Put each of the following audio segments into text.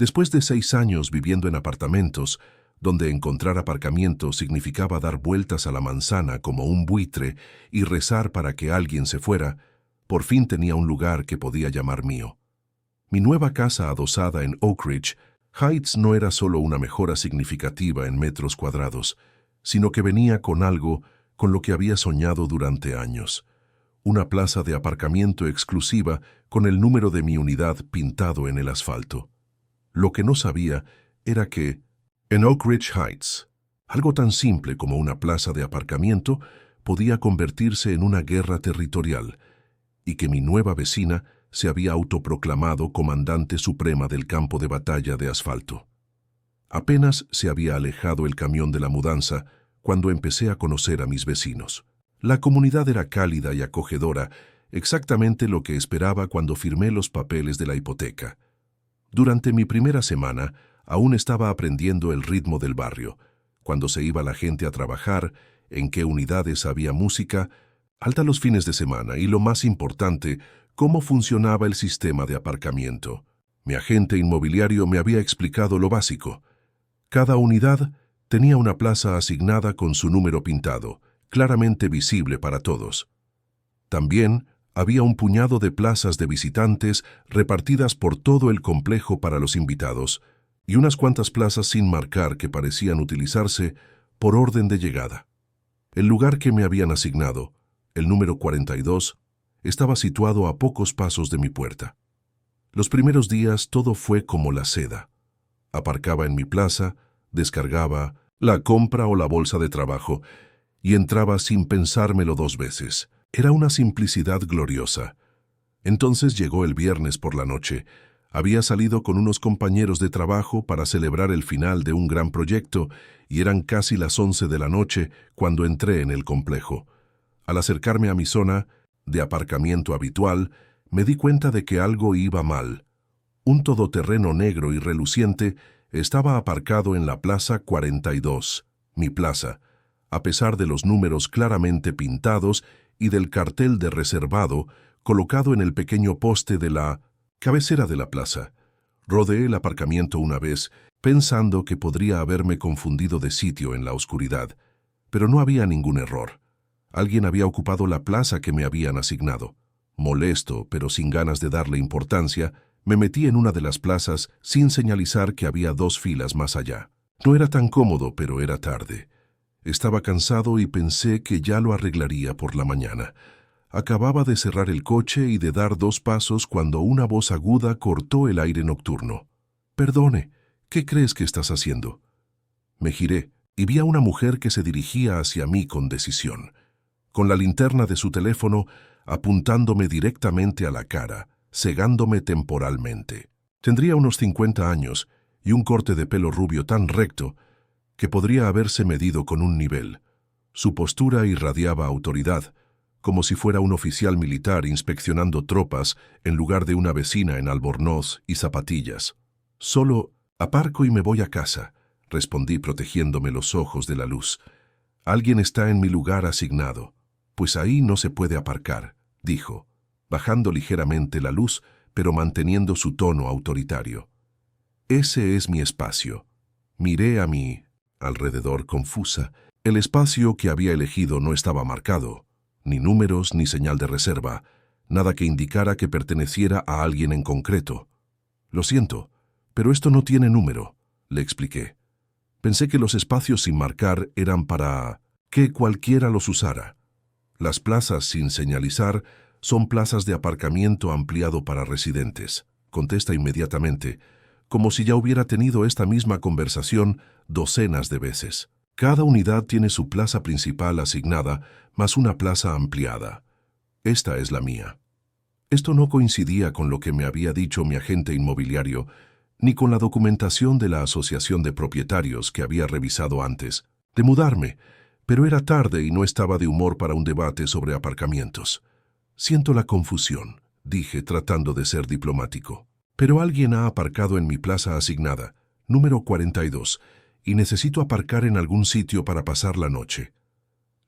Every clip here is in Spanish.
Después de 6 años viviendo en apartamentos, donde encontrar aparcamiento significaba dar vueltas a la manzana como un buitre y rezar para que alguien se fuera, por fin tenía un lugar que podía llamar mío. Mi nueva casa adosada en Oak Ridge Heights no era solo una mejora significativa en metros cuadrados, sino que venía con algo con lo que había soñado durante años. Una plaza de aparcamiento exclusiva con el número de mi unidad pintado en el asfalto. Lo que no sabía era que, en Oak Ridge Heights, algo tan simple como una plaza de aparcamiento podía convertirse en una guerra territorial, y que mi nueva vecina se había autoproclamado comandante suprema del campo de batalla de asfalto. Apenas se había alejado el camión de la mudanza cuando empecé a conocer a mis vecinos. La comunidad era cálida y acogedora, exactamente lo que esperaba cuando firmé los papeles de la hipoteca. Durante mi primera semana, aún estaba aprendiendo el ritmo del barrio, cuando se iba la gente a trabajar, en qué unidades había música, alta los fines de semana y, lo más importante, cómo funcionaba el sistema de aparcamiento. Mi agente inmobiliario me había explicado lo básico. Cada unidad tenía una plaza asignada con su número pintado, claramente visible para todos. También había un puñado de plazas de visitantes repartidas por todo el complejo para los invitados, y unas cuantas plazas sin marcar que parecían utilizarse por orden de llegada. El lugar que me habían asignado, el número 42, estaba situado a pocos pasos de mi puerta. Los primeros días todo fue como la seda. Aparcaba en mi plaza, descargaba la compra o la bolsa de trabajo y entraba sin pensármelo 2 veces. Era una simplicidad gloriosa. Entonces llegó el viernes por la noche. Había salido con unos compañeros de trabajo para celebrar el final de un gran proyecto y eran casi las 11 de la noche cuando entré en el complejo. Al acercarme a mi zona de aparcamiento habitual, me di cuenta de que algo iba mal. Un todoterreno negro y reluciente estaba aparcado en la plaza 42, mi plaza, a pesar de los números claramente pintados y del cartel de reservado colocado en el pequeño poste de la cabecera de la plaza. Rodeé el aparcamiento una vez, pensando que podría haberme confundido de sitio en la oscuridad, pero no había ningún error. Alguien había ocupado la plaza que me habían asignado. Molesto, pero sin ganas de darle importancia, me metí en una de las plazas sin señalizar que había 2 filas más allá. No era tan cómodo, pero era tarde. Estaba cansado y pensé que ya lo arreglaría por la mañana. Acababa de cerrar el coche y de dar 2 pasos cuando una voz aguda cortó el aire nocturno. «Perdone, ¿qué crees que estás haciendo?» Me giré y vi a una mujer que se dirigía hacia mí con decisión, con la linterna de su teléfono apuntándome directamente a la cara, cegándome temporalmente. Tendría unos 50 años y un corte de pelo rubio tan recto que podría haberse medido con un nivel. Su postura irradiaba autoridad, como si fuera un oficial militar inspeccionando tropas en lugar de una vecina en albornoz y zapatillas. «Solo aparco y me voy a casa», respondí protegiéndome los ojos de la luz. «Alguien está en mi lugar asignado». «Pues ahí no se puede aparcar», dijo, bajando ligeramente la luz, pero manteniendo su tono autoritario. «Ese es mi espacio». Miré a mi alrededor confusa. El espacio que había elegido no estaba marcado, ni números ni señal de reserva, nada que indicara que perteneciera a alguien en concreto. «Lo siento, pero esto no tiene número», le expliqué. Pensé que los espacios sin marcar eran para que cualquiera los usara. Las plazas sin señalizar son plazas de aparcamiento ampliado para residentes, contesta inmediatamente, como si ya hubiera tenido esta misma conversación docenas de veces. Cada unidad tiene su plaza principal asignada, más una plaza ampliada. Esta es la mía. Esto no coincidía con lo que me había dicho mi agente inmobiliario, ni con la documentación de la asociación de propietarios que había revisado antes de mudarme, pero era tarde y no estaba de humor para un debate sobre aparcamientos. «Siento la confusión», dije tratando de ser diplomático. «Pero alguien ha aparcado en mi plaza asignada, número 42, y necesito aparcar en algún sitio para pasar la noche».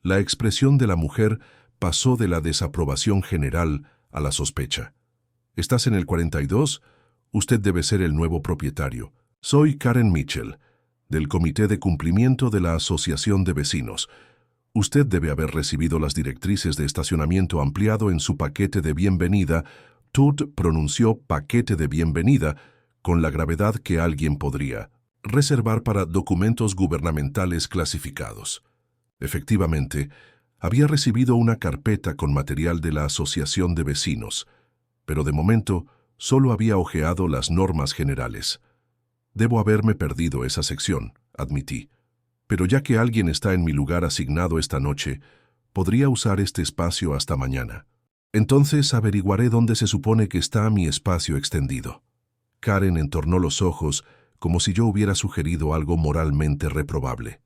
La expresión de la mujer pasó de la desaprobación general a la sospecha. «¿Estás en el 42? Usted debe ser el nuevo propietario. Soy Karen Mitchell, del Comité de Cumplimiento de la Asociación de Vecinos. Usted debe haber recibido las directrices de estacionamiento ampliado en su paquete de bienvenida. Todd pronunció paquete de bienvenida con la gravedad que alguien podría reservar para documentos gubernamentales clasificados. Efectivamente, había recibido una carpeta con material de la Asociación de Vecinos, pero de momento solo había hojeado las normas generales. Debo haberme perdido esa sección, admití. Pero ya que alguien está en mi lugar asignado esta noche, podría usar este espacio hasta mañana. Entonces averiguaré dónde se supone que está mi espacio extendido. Karen entornó los ojos como si yo hubiera sugerido algo moralmente reprobable.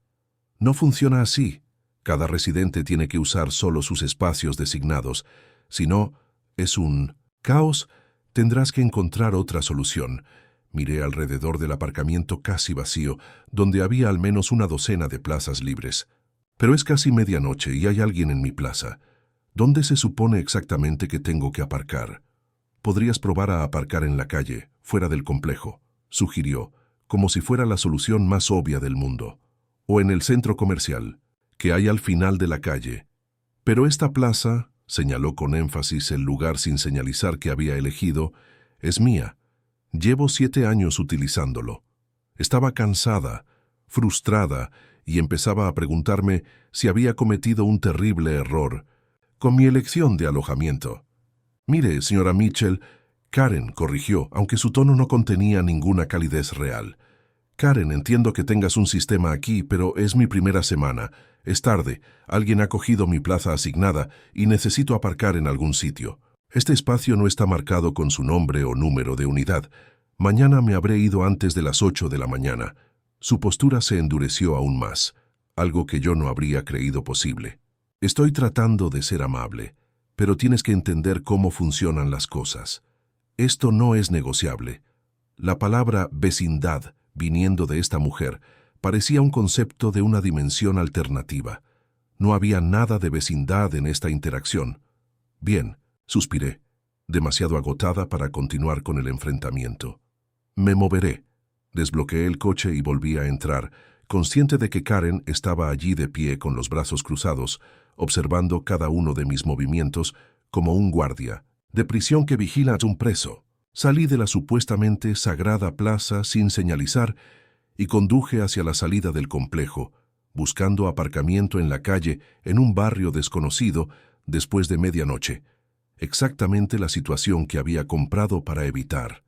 No funciona así. Cada residente tiene que usar solo sus espacios designados. Si no, es un caos. Tendrás que encontrar otra solución. Miré alrededor del aparcamiento casi vacío, donde había al menos una docena de plazas libres. Pero es casi medianoche y hay alguien en mi plaza. ¿Dónde se supone exactamente que tengo que aparcar? Podrías probar a aparcar en la calle, fuera del complejo, sugirió, como si fuera la solución más obvia del mundo. O en el centro comercial, que hay al final de la calle. Pero esta plaza, señaló con énfasis el lugar sin señalizar que había elegido, es mía. Llevo 7 años utilizándolo. Estaba cansada, frustrada, y empezaba a preguntarme si había cometido un terrible error con mi elección de alojamiento. Mire, señora Mitchell, Karen corrigió, aunque su tono no contenía ninguna calidez real. Karen, entiendo que tengas un sistema aquí, pero es mi primera semana. Es tarde, alguien ha cogido mi plaza asignada y necesito aparcar en algún sitio. Este espacio no está marcado con su nombre o número de unidad. Mañana me habré ido antes de las 8 de la mañana. Su postura se endureció aún más, algo que yo no habría creído posible. Estoy tratando de ser amable, pero tienes que entender cómo funcionan las cosas. Esto no es negociable. La palabra vecindad, viniendo de esta mujer, parecía un concepto de una dimensión alternativa. No había nada de vecindad en esta interacción. Bien, suspiré, demasiado agotada para continuar con el enfrentamiento. Me moveré. Desbloqueé el coche y volví a entrar, consciente de que Karen estaba allí de pie con los brazos cruzados, observando cada uno de mis movimientos como un guardia de prisión que vigila a un preso. Salí de la supuestamente sagrada plaza sin señalizar y conduje hacia la salida del complejo, buscando aparcamiento en la calle en un barrio desconocido después de medianoche. Exactamente la situación que había comprado para evitar.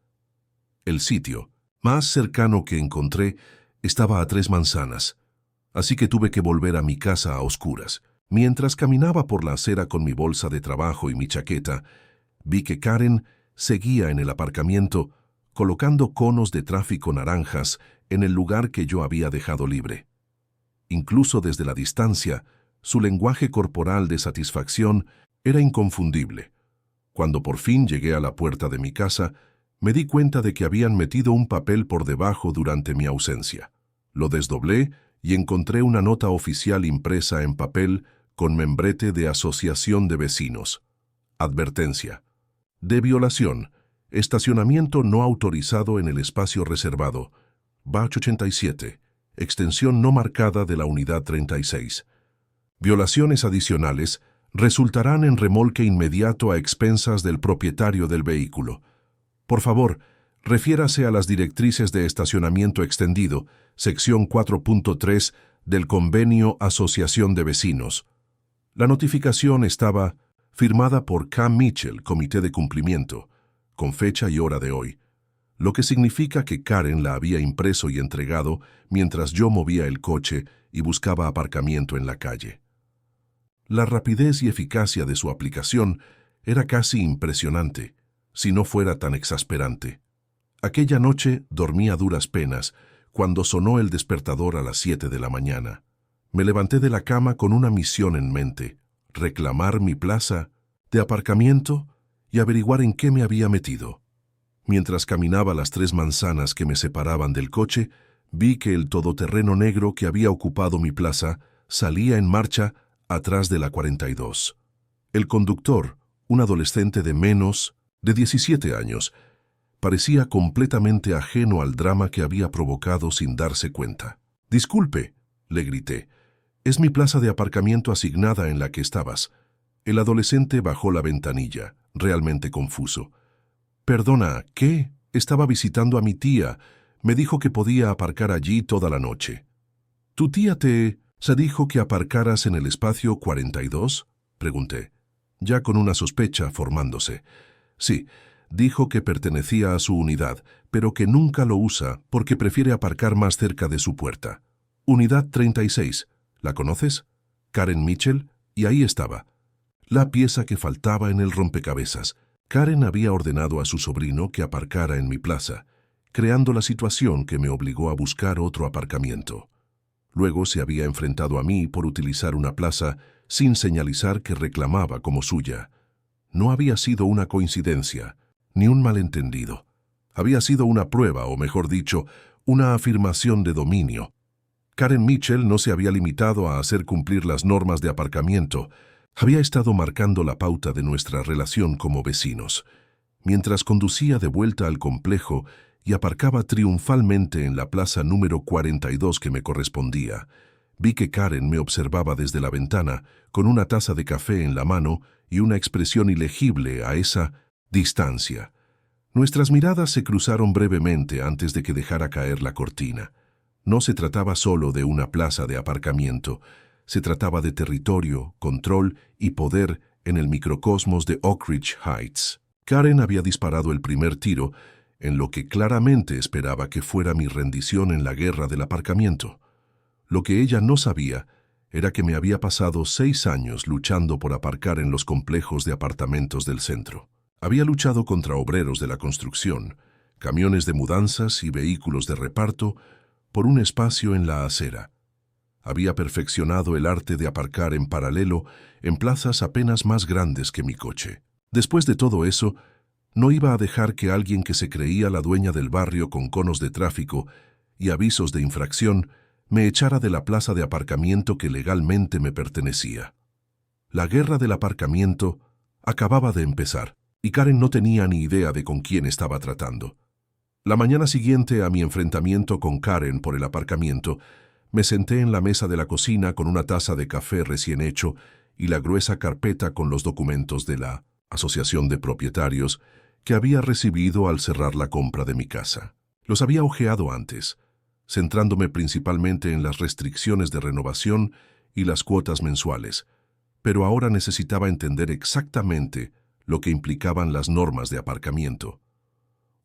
El sitio más cercano que encontré estaba a 3 manzanas, así que tuve que volver a mi casa a oscuras. Mientras caminaba por la acera con mi bolsa de trabajo y mi chaqueta, vi que Karen seguía en el aparcamiento, colocando conos de tráfico naranjas en el lugar que yo había dejado libre. Incluso desde la distancia, su lenguaje corporal de satisfacción era inconfundible. Cuando por fin llegué a la puerta de mi casa, me di cuenta de que habían metido un papel por debajo durante mi ausencia. Lo desdoblé y encontré una nota oficial impresa en papel con membrete de Asociación de Vecinos. Advertencia. De violación. Estacionamiento no autorizado en el espacio reservado. Batch 87. Extensión no marcada de la unidad 36. Violaciones adicionales resultarán en remolque inmediato a expensas del propietario del vehículo. Por favor, refiérase a las directrices de estacionamiento extendido, sección 4.3 del Convenio Asociación de Vecinos. La notificación estaba firmada por K. Mitchell, Comité de Cumplimiento, con fecha y hora de hoy, lo que significa que Karen la había impreso y entregado mientras yo movía el coche y buscaba aparcamiento en la calle. La rapidez y eficacia de su aplicación era casi impresionante, si no fuera tan exasperante. Aquella noche dormí a duras penas cuando sonó el despertador a las 7 de la mañana. Me levanté de la cama con una misión en mente: reclamar mi plaza de aparcamiento y averiguar en qué me había metido. Mientras caminaba las 3 manzanas que me separaban del coche, vi que el todoterreno negro que había ocupado mi plaza salía en marcha atrás de la 42. El conductor, un adolescente de menos de 17 años, Parecía completamente ajeno al drama que había provocado sin darse cuenta. «Disculpe», le grité. «Es mi plaza de aparcamiento asignada en la que estabas». El adolescente bajó la ventanilla, realmente confuso. «Perdona, ¿qué? Estaba visitando a mi tía. Me dijo que podía aparcar allí toda la noche». «¿Tu tía se dijo que aparcaras en el espacio 42?» pregunté, ya con una sospecha formándose. «Sí, dijo que pertenecía a su unidad, pero que nunca lo usa porque prefiere aparcar más cerca de su puerta. Unidad 36, ¿la conoces? Karen Mitchell, y ahí estaba. La pieza que faltaba en el rompecabezas. Karen había ordenado a su sobrino que aparcara en mi plaza, creando la situación que me obligó a buscar otro aparcamiento. Luego se había enfrentado a mí por utilizar una plaza sin señalizar que reclamaba como suya. No había sido una coincidencia, ni un malentendido. Había sido una prueba, o mejor dicho, una afirmación de dominio. Karen Mitchell no se había limitado a hacer cumplir las normas de aparcamiento. Había estado marcando la pauta de nuestra relación como vecinos. Mientras conducía de vuelta al complejo y aparcaba triunfalmente en la plaza número 42 que me correspondía, vi que Karen me observaba desde la ventana con una taza de café en la mano y una expresión ilegible a esa distancia. Nuestras miradas se cruzaron brevemente antes de que dejara caer la cortina. No se trataba solo de una plaza de aparcamiento, se trataba de territorio, control y poder en el microcosmos de Oak Ridge Heights. Karen había disparado el primer tiro en lo que claramente esperaba que fuera mi rendición en la guerra del aparcamiento. Lo que ella no sabía era que me había pasado 6 años luchando por aparcar en los complejos de apartamentos del centro. Había luchado contra obreros de la construcción, camiones de mudanzas y vehículos de reparto por un espacio en la acera. Había perfeccionado el arte de aparcar en paralelo en plazas apenas más grandes que mi coche. Después de todo eso, no iba a dejar que alguien que se creía la dueña del barrio con conos de tráfico y avisos de infracción me echara de la plaza de aparcamiento que legalmente me pertenecía. La guerra del aparcamiento acababa de empezar, y Karen no tenía ni idea de con quién estaba tratando. La mañana siguiente a mi enfrentamiento con Karen por el aparcamiento, me senté en la mesa de la cocina con una taza de café recién hecho y la gruesa carpeta con los documentos de la Asociación de Propietarios que había recibido al cerrar la compra de mi casa. Los había hojeado antes, centrándome principalmente en las restricciones de renovación y las cuotas mensuales, pero ahora necesitaba entender exactamente lo que implicaban las normas de aparcamiento.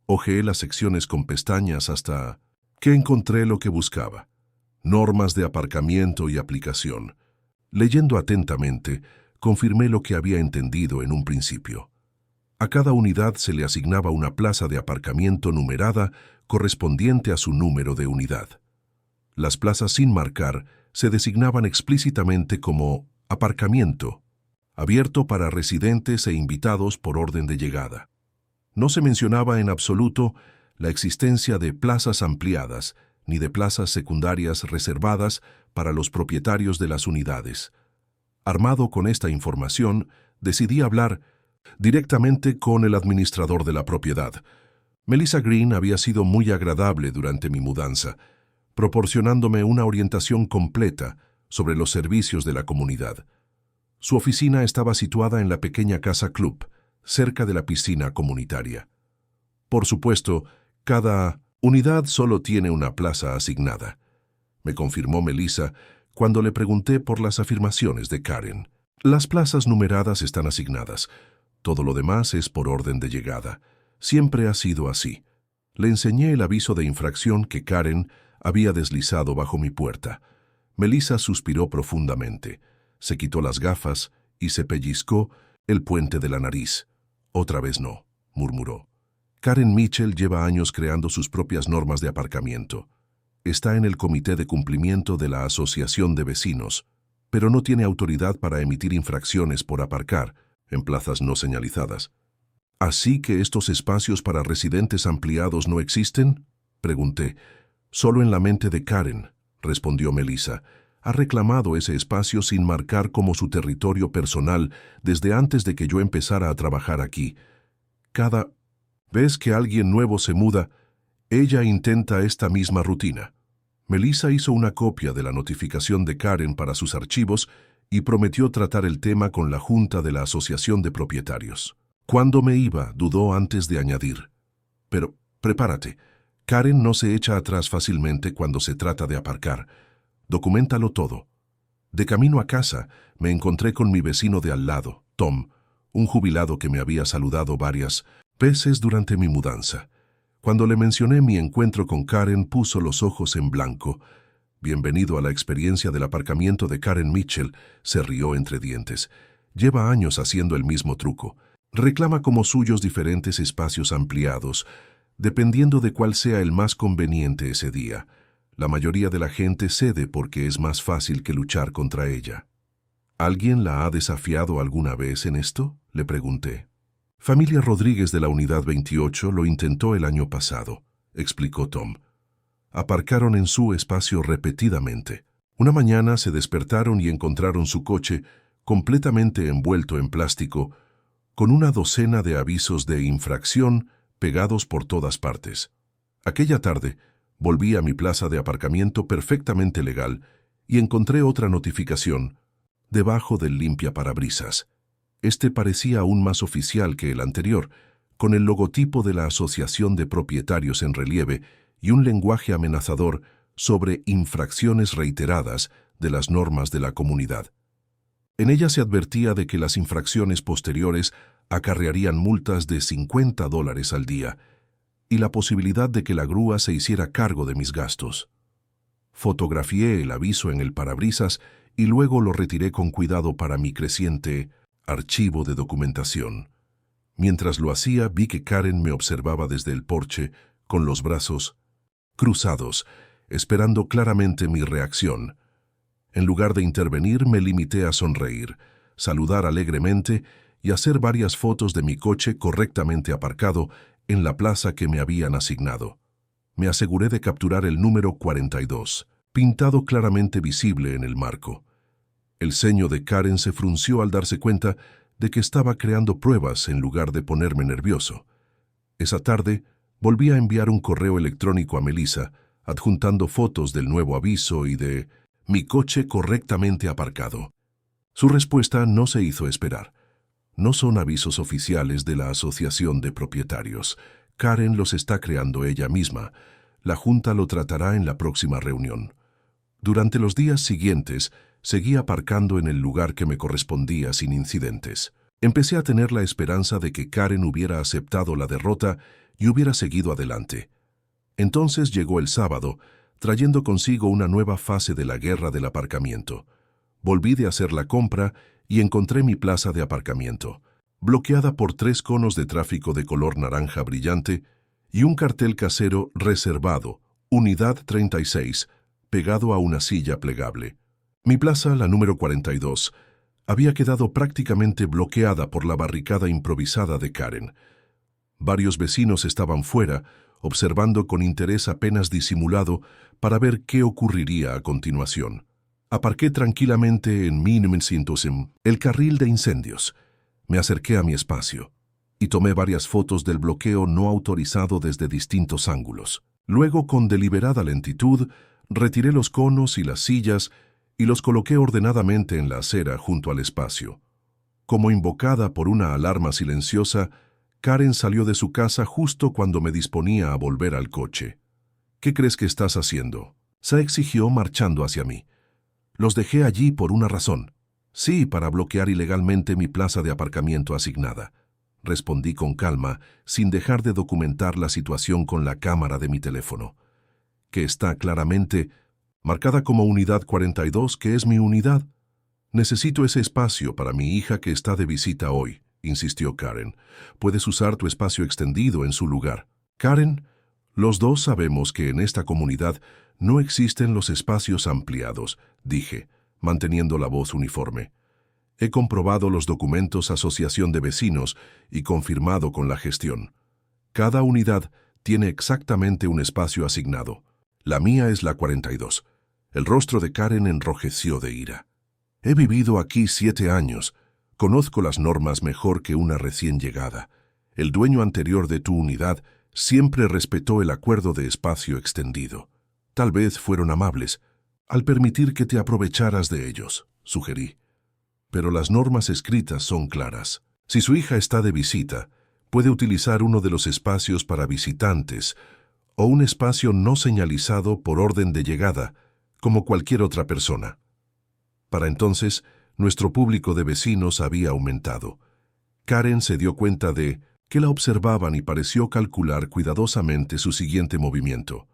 Hojeé las secciones con pestañas hasta que encontré lo que buscaba: normas de aparcamiento y aplicación. Leyendo atentamente, confirmé lo que había entendido en un principio. A cada unidad se le asignaba una plaza de aparcamiento numerada correspondiente a su número de unidad. Las plazas sin marcar se designaban explícitamente como aparcamiento, abierto para residentes e invitados por orden de llegada. No se mencionaba en absoluto la existencia de plazas ampliadas ni de plazas secundarias reservadas para los propietarios de las unidades. Armado con esta información, decidí hablar directamente con el administrador de la propiedad. Melissa Green había sido muy agradable durante mi mudanza, proporcionándome una orientación completa sobre los servicios de la comunidad. Su oficina estaba situada en la pequeña casa club, cerca de la piscina comunitaria. Por supuesto, cada unidad solo tiene una plaza asignada, me confirmó Melissa cuando le pregunté por las afirmaciones de Karen. Las plazas numeradas están asignadas. Todo lo demás es por orden de llegada. Siempre ha sido así. Le enseñé el aviso de infracción que Karen había deslizado bajo mi puerta. Melissa suspiró profundamente, se quitó las gafas y se pellizcó el puente de la nariz. «Otra vez no», murmuró. «Karen Mitchell lleva años creando sus propias normas de aparcamiento. Está en el comité de cumplimiento de la Asociación de Vecinos, pero no tiene autoridad para emitir infracciones por aparcar en plazas no señalizadas». «¿Así que estos espacios para residentes ampliados no existen?», pregunté. «Solo en la mente de Karen», respondió Melissa. «Ha reclamado ese espacio sin marcar como su territorio personal desde antes de que yo empezara a trabajar aquí. Cada ¿Ves que alguien nuevo se muda? Ella intenta esta misma rutina. Melissa hizo una copia de la notificación de Karen para sus archivos y prometió tratar el tema con la junta de la Asociación de Propietarios. Cuando me iba, dudó antes de añadir. Pero, prepárate, Karen no se echa atrás fácilmente cuando se trata de aparcar. Documéntalo todo. De camino a casa, me encontré con mi vecino de al lado, Tom, un jubilado que me había saludado varias veces durante mi mudanza. Cuando le mencioné mi encuentro con Karen, puso los ojos en blanco. Bienvenido a la experiencia del aparcamiento de Karen Mitchell, se rió entre dientes. Lleva años haciendo el mismo truco. Reclama como suyos diferentes espacios ampliados, dependiendo de cuál sea el más conveniente ese día. La mayoría de la gente cede porque es más fácil que luchar contra ella. ¿Alguien la ha desafiado alguna vez en esto?, le pregunté. Familia Rodríguez de la Unidad 28 lo intentó el año pasado, explicó Tom. Aparcaron en su espacio repetidamente. Una mañana se despertaron y encontraron su coche completamente envuelto en plástico, con una docena de avisos de infracción pegados por todas partes. Aquella tarde, volví a mi plaza de aparcamiento perfectamente legal y encontré otra notificación debajo del limpiaparabrisas. Este parecía aún más oficial que el anterior, con el logotipo de la Asociación de Propietarios en relieve y un lenguaje amenazador sobre infracciones reiteradas de las normas de la comunidad. En ella se advertía de que las infracciones posteriores acarrearían multas de $50 al día y la posibilidad de que la grúa se hiciera cargo de mis gastos. Fotografié el aviso en el parabrisas y luego lo retiré con cuidado para mi creciente archivo de documentación. Mientras lo hacía, vi que Karen me observaba desde el porche con los brazos cruzados, esperando claramente mi reacción. En lugar de intervenir, me limité a sonreír, saludar alegremente y hacer varias fotos de mi coche correctamente aparcado en la plaza que me habían asignado. Me aseguré de capturar el número 42, pintado claramente visible en el marco. El ceño de Karen se frunció al darse cuenta de que estaba creando pruebas en lugar de ponerme nervioso. Esa tarde, volví a enviar un correo electrónico a Melissa, adjuntando fotos del nuevo aviso y de mi coche correctamente aparcado. Su respuesta no se hizo esperar. No son avisos oficiales de la Asociación de Propietarios. Karen los está creando ella misma. La Junta lo tratará en la próxima reunión. Durante los días siguientes, seguí aparcando en el lugar que me correspondía sin incidentes. Empecé a tener la esperanza de que Karen hubiera aceptado la derrota y hubiera seguido adelante. Entonces llegó el sábado, trayendo consigo una nueva fase de la guerra del aparcamiento. Volví de hacer la compra y encontré mi plaza de aparcamiento, bloqueada por 3 conos de tráfico de color naranja brillante y un cartel casero reservado, Unidad 36, pegado a una silla plegable. Mi plaza, la número 42, había quedado prácticamente bloqueada por la barricada improvisada de Karen. Varios vecinos estaban fuera, observando con interés apenas disimulado para ver qué ocurriría a continuación. Aparqué tranquilamente en el carril de incendios. Me acerqué a mi espacio y tomé varias fotos del bloqueo no autorizado desde distintos ángulos. Luego, con deliberada lentitud, retiré los conos y las sillas y los coloqué ordenadamente en la acera junto al espacio. Como invocada por una alarma silenciosa, Karen salió de su casa justo cuando me disponía a volver al coche. ¿Qué crees que estás haciendo?, se exigió marchando hacia mí. Los dejé allí por una razón. Sí, para bloquear ilegalmente mi plaza de aparcamiento asignada. Respondí con calma, sin dejar de documentar la situación con la cámara de mi teléfono, que está claramente marcada como Unidad 42, que es mi unidad. Necesito ese espacio para mi hija que está de visita hoy, insistió Karen. Puedes usar tu espacio extendido en su lugar. Karen, los dos sabemos que en esta comunidad no existen los espacios ampliados, dije, manteniendo la voz uniforme. He comprobado los documentos Asociación de Vecinos y confirmado con la gestión. Cada unidad tiene exactamente un espacio asignado. La mía es la 42. El rostro de Karen enrojeció de ira. He vivido aquí 7 años. Conozco las normas mejor que una recién llegada. El dueño anterior de tu unidad siempre respetó el acuerdo de espacio extendido. Tal vez fueron amables al permitir que te aprovecharas de ellos, sugerí. Pero las normas escritas son claras. Si su hija está de visita, puede utilizar uno de los espacios para visitantes o un espacio no señalizado por orden de llegada, como cualquier otra persona. Para entonces, nuestro público de vecinos había aumentado. Karen se dio cuenta de que la observaban y pareció calcular cuidadosamente su siguiente movimiento.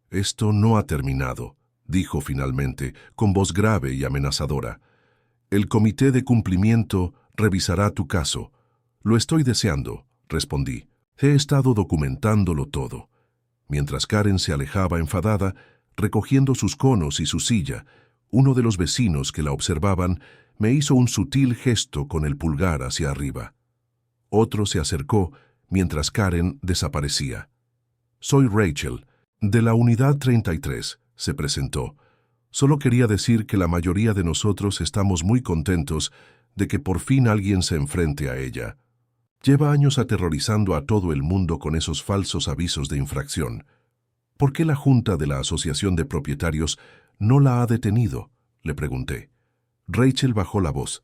«Esto no ha terminado», dijo finalmente, con voz grave y amenazadora. «El comité de cumplimiento revisará tu caso». «Lo estoy deseando», respondí. «He estado documentándolo todo». Mientras Karen se alejaba enfadada, recogiendo sus conos y su silla, uno de los vecinos que la observaban me hizo un sutil gesto con el pulgar hacia arriba. Otro se acercó mientras Karen desaparecía. «Soy Rachel, de la Unidad 33», se presentó. «Solo quería decir que la mayoría de nosotros estamos muy contentos de que por fin alguien se enfrente a ella. Lleva años aterrorizando a todo el mundo con esos falsos avisos de infracción. ¿Por qué la Junta de la Asociación de Propietarios no la ha detenido?», le pregunté. Rachel bajó la voz.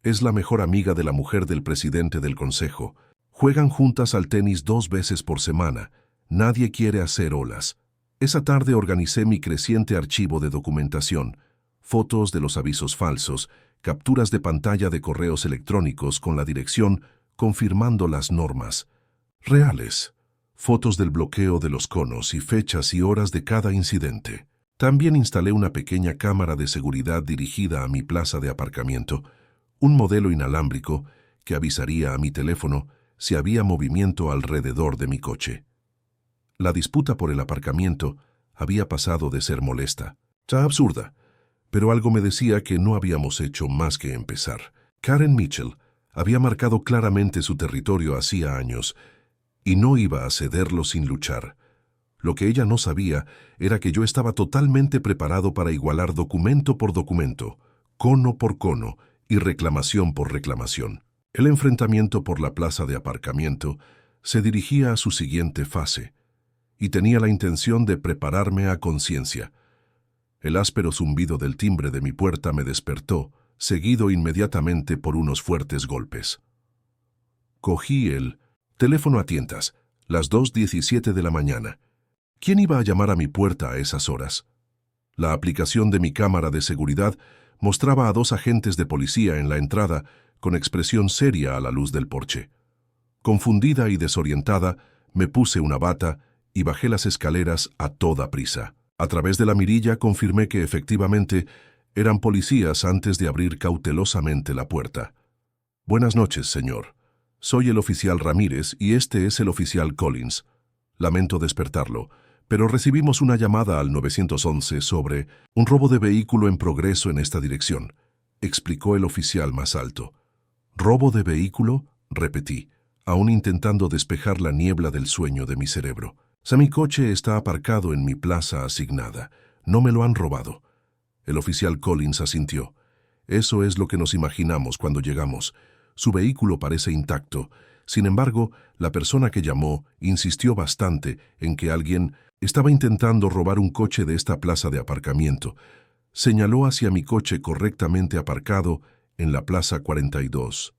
«Es la mejor amiga de la mujer del presidente del consejo. Juegan juntas al tenis 2 veces por semana. Nadie quiere hacer olas. Esa tarde organicé mi creciente archivo de documentación, fotos de los avisos falsos, capturas de pantalla de correos electrónicos con la dirección confirmando las normas. Reales. Fotos del bloqueo de los conos y fechas y horas de cada incidente. También instalé una pequeña cámara de seguridad dirigida a mi plaza de aparcamiento, un modelo inalámbrico que avisaría a mi teléfono si había movimiento alrededor de mi coche. La disputa por el aparcamiento había pasado de ser molesta, ya absurda, pero algo me decía que no habíamos hecho más que empezar. Karen Mitchell había marcado claramente su territorio hacía años y no iba a cederlo sin luchar. Lo que ella no sabía era que yo estaba totalmente preparado para igualar documento por documento, cono por cono y reclamación por reclamación. El enfrentamiento por la plaza de aparcamiento se dirigía a su siguiente fase, y tenía la intención de prepararme a conciencia. El áspero zumbido del timbre de mi puerta me despertó, seguido inmediatamente por unos fuertes golpes. Cogí el teléfono a tientas, las 2:17 de la mañana. ¿Quién iba a llamar a mi puerta a esas horas? La aplicación de mi cámara de seguridad mostraba a 2 agentes de policía en la entrada con expresión seria a la luz del porche. Confundida y desorientada, me puse una bata y bajé las escaleras a toda prisa. A través de la mirilla confirmé que efectivamente eran policías antes de abrir cautelosamente la puerta. «Buenas noches, señor. Soy el oficial Ramírez y este es el oficial Collins. Lamento despertarlo, pero recibimos una llamada al 911 sobre un robo de vehículo en progreso en esta dirección», explicó el oficial más alto. «¿Robo de vehículo?», repetí, aún intentando despejar la niebla del sueño de mi cerebro. «Mi coche está aparcado en mi plaza asignada. No me lo han robado». El oficial Collins asintió. «Eso es lo que nos imaginamos cuando llegamos. Su vehículo parece intacto. Sin embargo, la persona que llamó insistió bastante en que alguien estaba intentando robar un coche de esta plaza de aparcamiento. Señaló hacia mi coche correctamente aparcado en la plaza 42.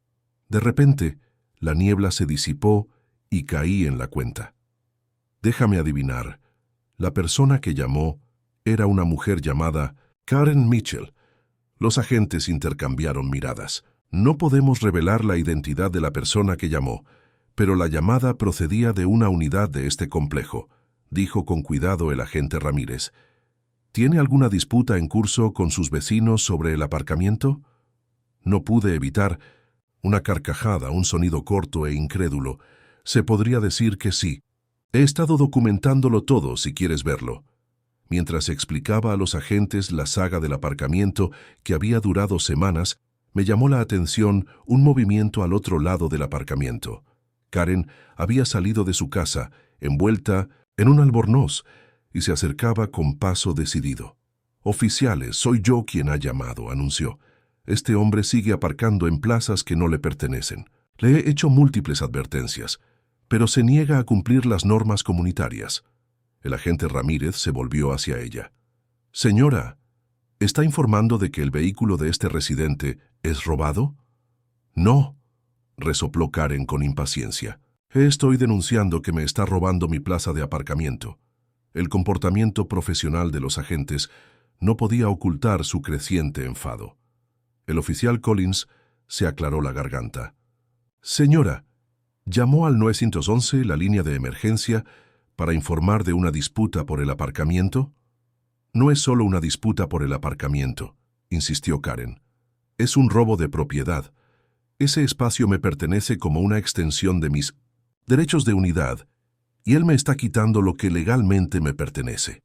De repente, la niebla se disipó y caí en la cuenta. Déjame adivinar. La persona que llamó era una mujer llamada Karen Mitchell. Los agentes intercambiaron miradas. No podemos revelar la identidad de la persona que llamó, pero la llamada procedía de una unidad de este complejo, dijo con cuidado el agente Ramírez. ¿Tiene alguna disputa en curso con sus vecinos sobre el aparcamiento? No pude evitar una carcajada, un sonido corto e incrédulo. Se podría decir que sí. He estado documentándolo todo si quieres verlo. Mientras explicaba a los agentes la saga del aparcamiento que había durado semanas, me llamó la atención un movimiento al otro lado del aparcamiento. Karen había salido de su casa, envuelta en un albornoz, y se acercaba con paso decidido. «Oficiales, soy yo quien ha llamado», anunció. «Este hombre sigue aparcando en plazas que no le pertenecen. Le he hecho múltiples advertencias, pero se niega a cumplir las normas comunitarias. El agente Ramírez se volvió hacia ella. Señora, ¿está informando de que el vehículo de este residente es robado? No, resopló Karen con impaciencia. Estoy denunciando que me está robando mi plaza de aparcamiento. El comportamiento profesional de los agentes no podía ocultar su creciente enfado. El oficial Collins se aclaró la garganta. Señora, llamó al 911, la línea de emergencia, para informar de una disputa por el aparcamiento. No es solo una disputa por el aparcamiento, insistió Karen. Es un robo de propiedad. Ese espacio me pertenece como una extensión de mis derechos de unidad, y él me está quitando lo que legalmente me pertenece.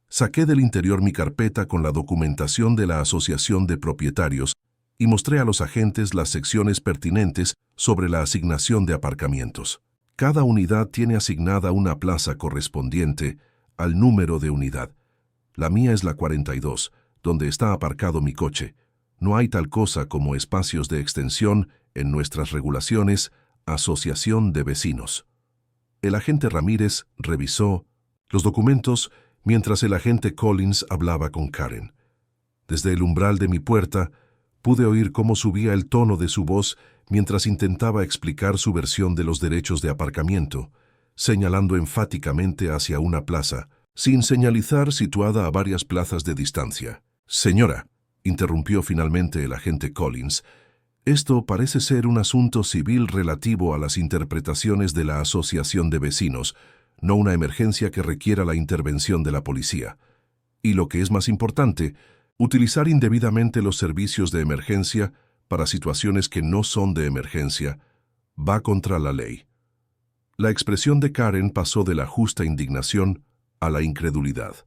Saqué del interior mi carpeta con la documentación de la Asociación de Propietarios y mostré a los agentes las secciones pertinentes sobre la asignación de aparcamientos. Cada unidad tiene asignada una plaza correspondiente al número de unidad. La mía es la 42, donde está aparcado mi coche. No hay tal cosa como espacios de extensión en nuestras regulaciones, Asociación de Vecinos. El agente Ramírez revisó los documentos mientras el agente Collins hablaba con Karen. Desde el umbral de mi puerta, pude oír cómo subía el tono de su voz mientras intentaba explicar su versión de los derechos de aparcamiento, señalando enfáticamente hacia una plaza, sin señalizar situada a varias plazas de distancia. Señora, interrumpió finalmente el agente Collins, esto parece ser un asunto civil relativo a las interpretaciones de la Asociación de Vecinos, no una emergencia que requiera la intervención de la policía. Y lo que es más importante, utilizar indebidamente los servicios de emergencia para situaciones que no son de emergencia va contra la ley. La expresión de Karen pasó de la justa indignación a la incredulidad.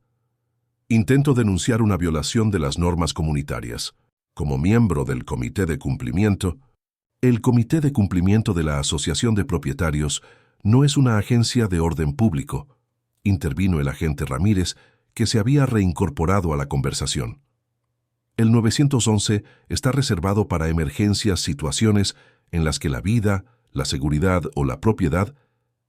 Intento denunciar una violación de las normas comunitarias. Como miembro del Comité de Cumplimiento, el Comité de Cumplimiento de la Asociación de Propietarios no es una agencia de orden público, intervino el agente Ramírez, que se había reincorporado a la conversación. El 911 está reservado para emergencias, situaciones en las que la vida, la seguridad o la propiedad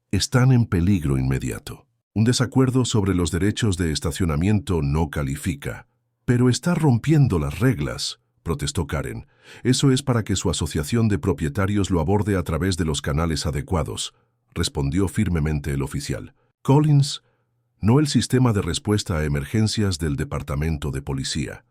están en peligro inmediato. Un desacuerdo sobre los derechos de estacionamiento no califica. Pero está rompiendo las reglas, protestó Karen. Eso es para que su asociación de propietarios lo aborde a través de los canales adecuados, respondió firmemente el oficial. Collins, no el sistema de respuesta a emergencias del Departamento de Policía.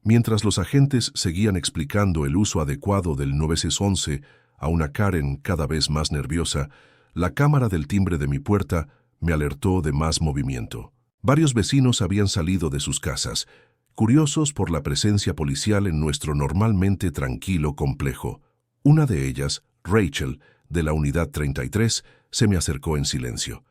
Mientras los agentes seguían explicando el uso adecuado del 911 a una Karen cada vez más nerviosa, la cámara del timbre de mi puerta me alertó de más movimiento. Varios vecinos habían salido de sus casas, curiosos por la presencia policial en nuestro normalmente tranquilo complejo. Una de ellas, Rachel, de la unidad 33, se me acercó en silencio.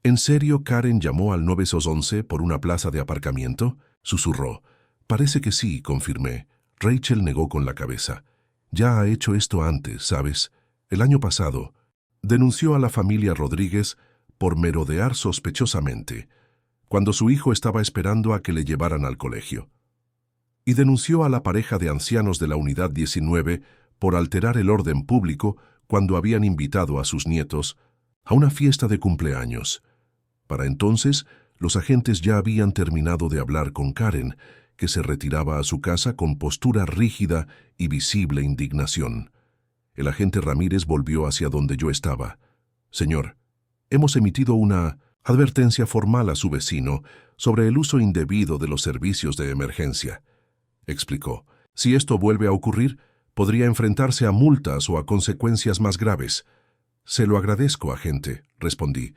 ¿En serio Karen llamó al 911 por una plaza de aparcamiento?, susurró. Parece que sí, confirmé. Rachel negó con la cabeza. Ya ha hecho esto antes, ¿sabes? El año pasado, denunció a la familia Rodríguez por merodear sospechosamente, cuando su hijo estaba esperando a que le llevaran al colegio. Y denunció a la pareja de ancianos de la Unidad 19 por alterar el orden público cuando habían invitado a sus nietos a una fiesta de cumpleaños. Para entonces, los agentes ya habían terminado de hablar con Karen, que se retiraba a su casa con postura rígida y visible indignación. El agente Ramírez volvió hacia donde yo estaba. Señor, hemos emitido una advertencia formal a su vecino sobre el uso indebido de los servicios de emergencia, explicó. Si esto vuelve a ocurrir, podría enfrentarse a multas o a consecuencias más graves. Se lo agradezco, agente, respondí.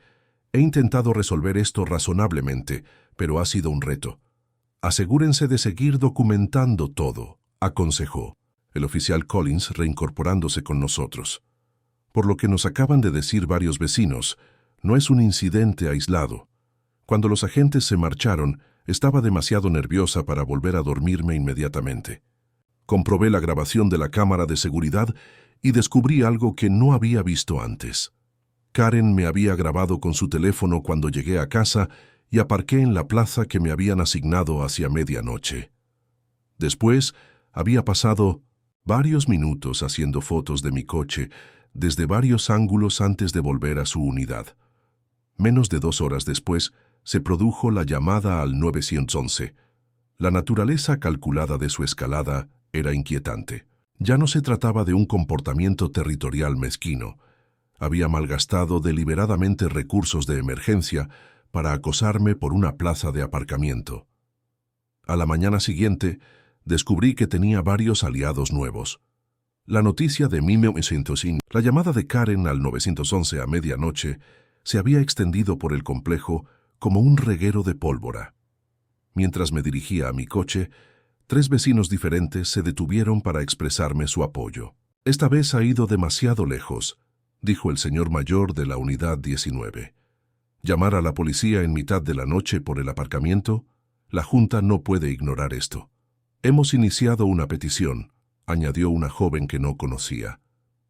He intentado resolver esto razonablemente, pero ha sido un reto. Asegúrense de seguir documentando todo, aconsejó el oficial Collins reincorporándose con nosotros. Por lo que nos acaban de decir varios vecinos, no es un incidente aislado. Cuando los agentes se marcharon, estaba demasiado nerviosa para volver a dormirme inmediatamente. Comprobé la grabación de la cámara de seguridad y descubrí algo que no había visto antes. Karen me había grabado con su teléfono cuando llegué a casa y aparqué en la plaza que me habían asignado hacia medianoche. Después, había pasado varios minutos haciendo fotos de mi coche desde varios ángulos antes de volver a su unidad. Menos de 2 horas después, se produjo la llamada al 911. La naturaleza calculada de su escalada era inquietante. Ya no se trataba de un comportamiento territorial mezquino. Había malgastado deliberadamente recursos de emergencia para acosarme por una plaza de aparcamiento. A la mañana siguiente, descubrí que tenía varios aliados nuevos. La noticia de 1905, la llamada de Karen al 911 a medianoche, se había extendido por el complejo como un reguero de pólvora. Mientras me dirigía a mi coche, 3 vecinos diferentes se detuvieron para expresarme su apoyo. «Esta vez ha ido demasiado lejos», dijo el señor mayor de la unidad 19. «Llamar a la policía en mitad de la noche por el aparcamiento, la Junta no puede ignorar esto. Hemos iniciado una petición», añadió una joven que no conocía.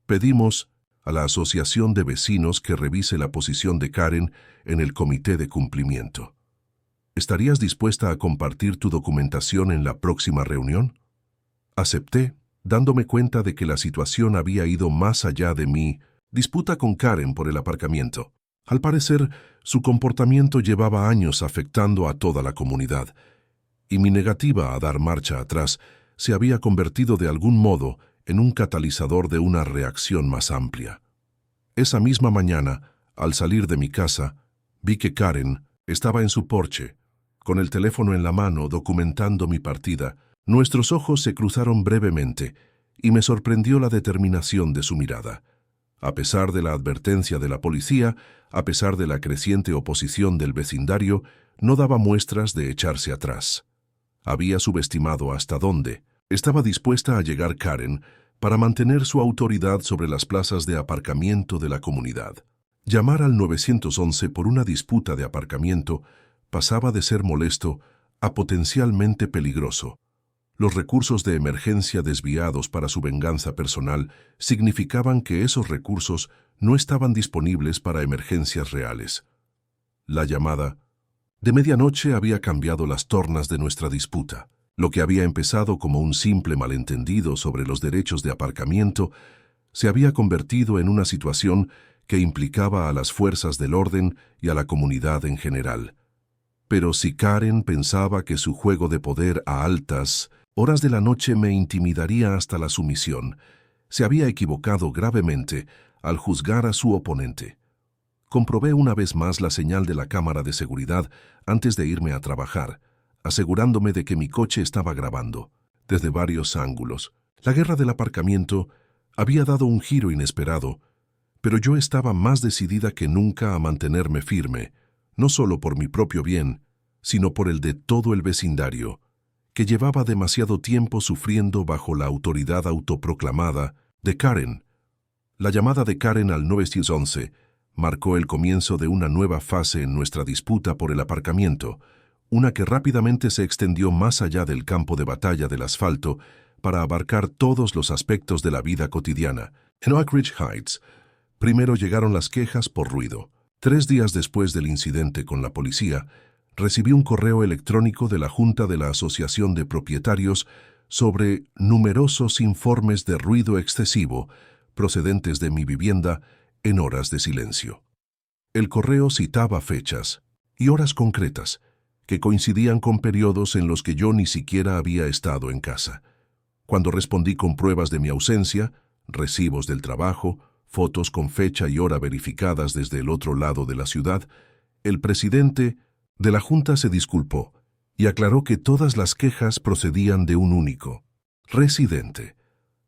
«Pedimos a la Asociación de Vecinos que revise la posición de Karen en el comité de cumplimiento. ¿Estarías dispuesta a compartir tu documentación en la próxima reunión?» Acepté, dándome cuenta de que la situación había ido más allá de mi disputa con Karen por el aparcamiento. Al parecer, su comportamiento llevaba años afectando a toda la comunidad, y mi negativa a dar marcha atrás se había convertido de algún modo en un catalizador de una reacción más amplia. Esa misma mañana, al salir de mi casa, vi que Karen estaba en su porche, con el teléfono en la mano documentando mi partida. Nuestros ojos se cruzaron brevemente y me sorprendió la determinación de su mirada. A pesar de la advertencia de la policía, a pesar de la creciente oposición del vecindario, no daba muestras de echarse atrás. Había subestimado hasta dónde estaba dispuesta a llegar Karen para mantener su autoridad sobre las plazas de aparcamiento de la comunidad. Llamar al 911 por una disputa de aparcamiento pasaba de ser molesto a potencialmente peligroso. Los recursos de emergencia desviados para su venganza personal significaban que esos recursos no estaban disponibles para emergencias reales. La llamada de medianoche había cambiado las tornas de nuestra disputa. Lo que había empezado como un simple malentendido sobre los derechos de aparcamiento se había convertido en una situación que implicaba a las fuerzas del orden y a la comunidad en general. Pero si Karen pensaba que su juego de poder a altas horas de la noche me intimidaría hasta la sumisión, se había equivocado gravemente al juzgar a su oponente. Comprobé una vez más la señal de la cámara de seguridad antes de irme a trabajar, asegurándome de que mi coche estaba grabando, desde varios ángulos. La guerra del aparcamiento había dado un giro inesperado, pero yo estaba más decidida que nunca a mantenerme firme, no solo por mi propio bien, sino por el de todo el vecindario, que llevaba demasiado tiempo sufriendo bajo la autoridad autoproclamada de Karen. La llamada de Karen al 911 marcó el comienzo de una nueva fase en nuestra disputa por el aparcamiento, una que rápidamente se extendió más allá del campo de batalla del asfalto para abarcar todos los aspectos de la vida cotidiana. En Oak Ridge Heights, primero llegaron las quejas por ruido. 3 días después del incidente con la policía, recibí un correo electrónico de la Junta de la Asociación de Propietarios sobre numerosos informes de ruido excesivo procedentes de mi vivienda en horas de silencio. El correo citaba fechas y horas concretas que coincidían con periodos en los que yo ni siquiera había estado en casa. Cuando respondí con pruebas de mi ausencia, recibos del trabajo, fotos con fecha y hora verificadas desde el otro lado de la ciudad, el presidente de la Junta se disculpó y aclaró que todas las quejas procedían de un único residente.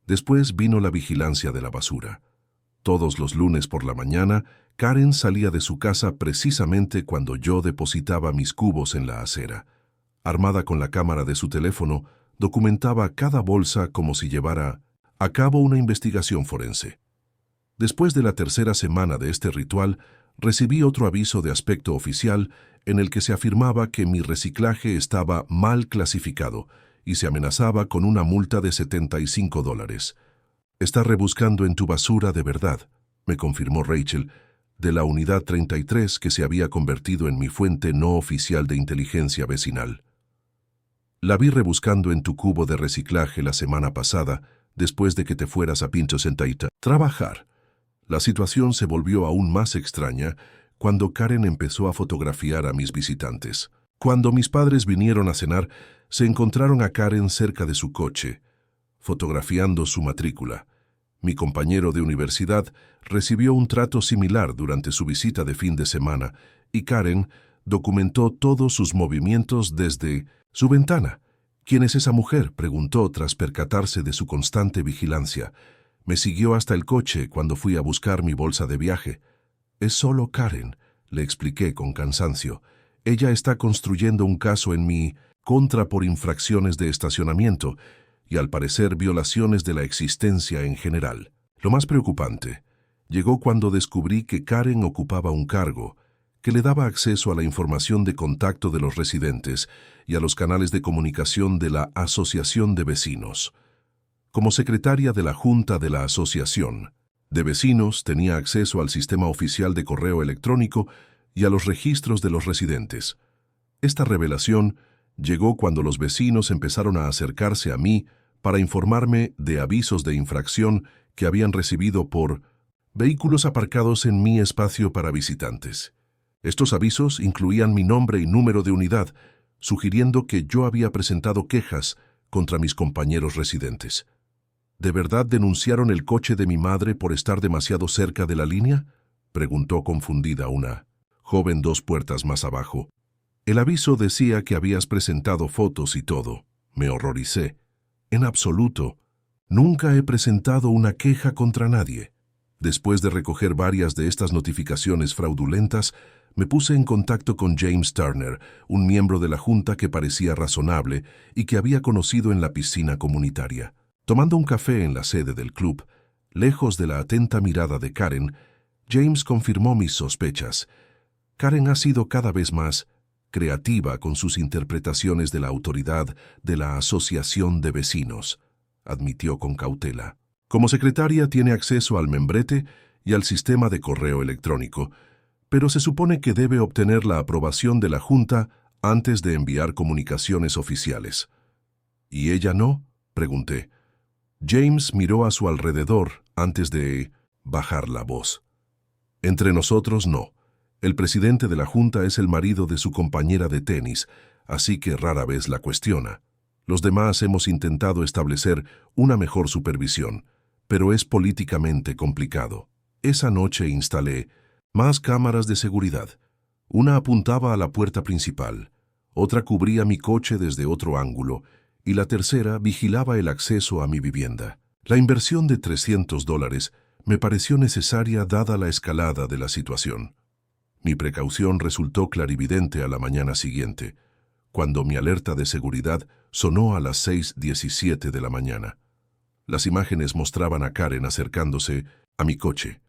Después vino la vigilancia de la basura. Todos los lunes por la mañana, Karen salía de su casa precisamente cuando yo depositaba mis cubos en la acera. Armada con la cámara de su teléfono, documentaba cada bolsa como si llevara a cabo una investigación forense. Después de la tercera semana de este ritual, recibí otro aviso de aspecto oficial en el que se afirmaba que mi reciclaje estaba mal clasificado y se amenazaba con una multa de $75. «Está rebuscando en tu basura de verdad», me confirmó Rachel, de la unidad 33 que se había convertido en mi fuente no oficial de inteligencia vecinal. «La vi rebuscando en tu cubo de reciclaje la semana pasada», después de que te fueras a Pinto Sentaita trabajar. La situación se volvió aún más extraña cuando Karen empezó a fotografiar a mis visitantes. Cuando mis padres vinieron a cenar, se encontraron a Karen cerca de su coche, fotografiando su matrícula. Mi compañero de universidad recibió un trato similar durante su visita de fin de semana y Karen documentó todos sus movimientos desde su ventana. ¿Quién es esa mujer?, preguntó tras percatarse de su constante vigilancia. Me siguió hasta el coche cuando fui a buscar mi bolsa de viaje. Es solo Karen, le expliqué con cansancio. Ella está construyendo un caso en mi contra por infracciones de estacionamiento y al parecer violaciones de la existencia en general. Lo más preocupante llegó cuando descubrí que Karen ocupaba un cargo que le daba acceso a la información de contacto de los residentes y a los canales de comunicación de la Asociación de Vecinos. Como secretaria de la Junta de la Asociación de Vecinos, tenía acceso al sistema oficial de correo electrónico y a los registros de los residentes. Esta revelación llegó cuando los vecinos empezaron a acercarse a mí para informarme de avisos de infracción que habían recibido por vehículos aparcados en mi espacio para visitantes. Estos avisos incluían mi nombre y número de unidad, sugiriendo que yo había presentado quejas contra mis compañeros residentes. ¿De verdad denunciaron el coche de mi madre por estar demasiado cerca de la línea?, preguntó confundida una joven 2 puertas más abajo. El aviso decía que habías presentado fotos y todo. Me horroricé. En absoluto. Nunca he presentado una queja contra nadie. Después de recoger varias de estas notificaciones fraudulentas, me puse en contacto con James Turner, un miembro de la Junta que parecía razonable y que había conocido en la piscina comunitaria. Tomando un café en la sede del club, lejos de la atenta mirada de Karen, James confirmó mis sospechas. Karen ha sido cada vez más creativa con sus interpretaciones de la autoridad de la Asociación de Vecinos, admitió con cautela. Como secretaria tiene acceso al membrete y al sistema de correo electrónico, pero se supone que debe obtener la aprobación de la Junta antes de enviar comunicaciones oficiales. ¿Y ella no?, pregunté. James miró a su alrededor antes de bajar la voz. Entre nosotros no. El presidente de la Junta es el marido de su compañera de tenis, así que rara vez la cuestiona. Los demás hemos intentado establecer una mejor supervisión, pero es políticamente complicado. Esa noche instalé más cámaras de seguridad. Una apuntaba a la puerta principal, otra cubría mi coche desde otro ángulo y la tercera vigilaba el acceso a mi vivienda. La inversión de $300 me pareció necesaria dada la escalada de la situación. Mi precaución resultó clarividente a la mañana siguiente, cuando mi alerta de seguridad sonó a las 6:17 de la mañana. Las imágenes mostraban a Karen acercándose a mi coche,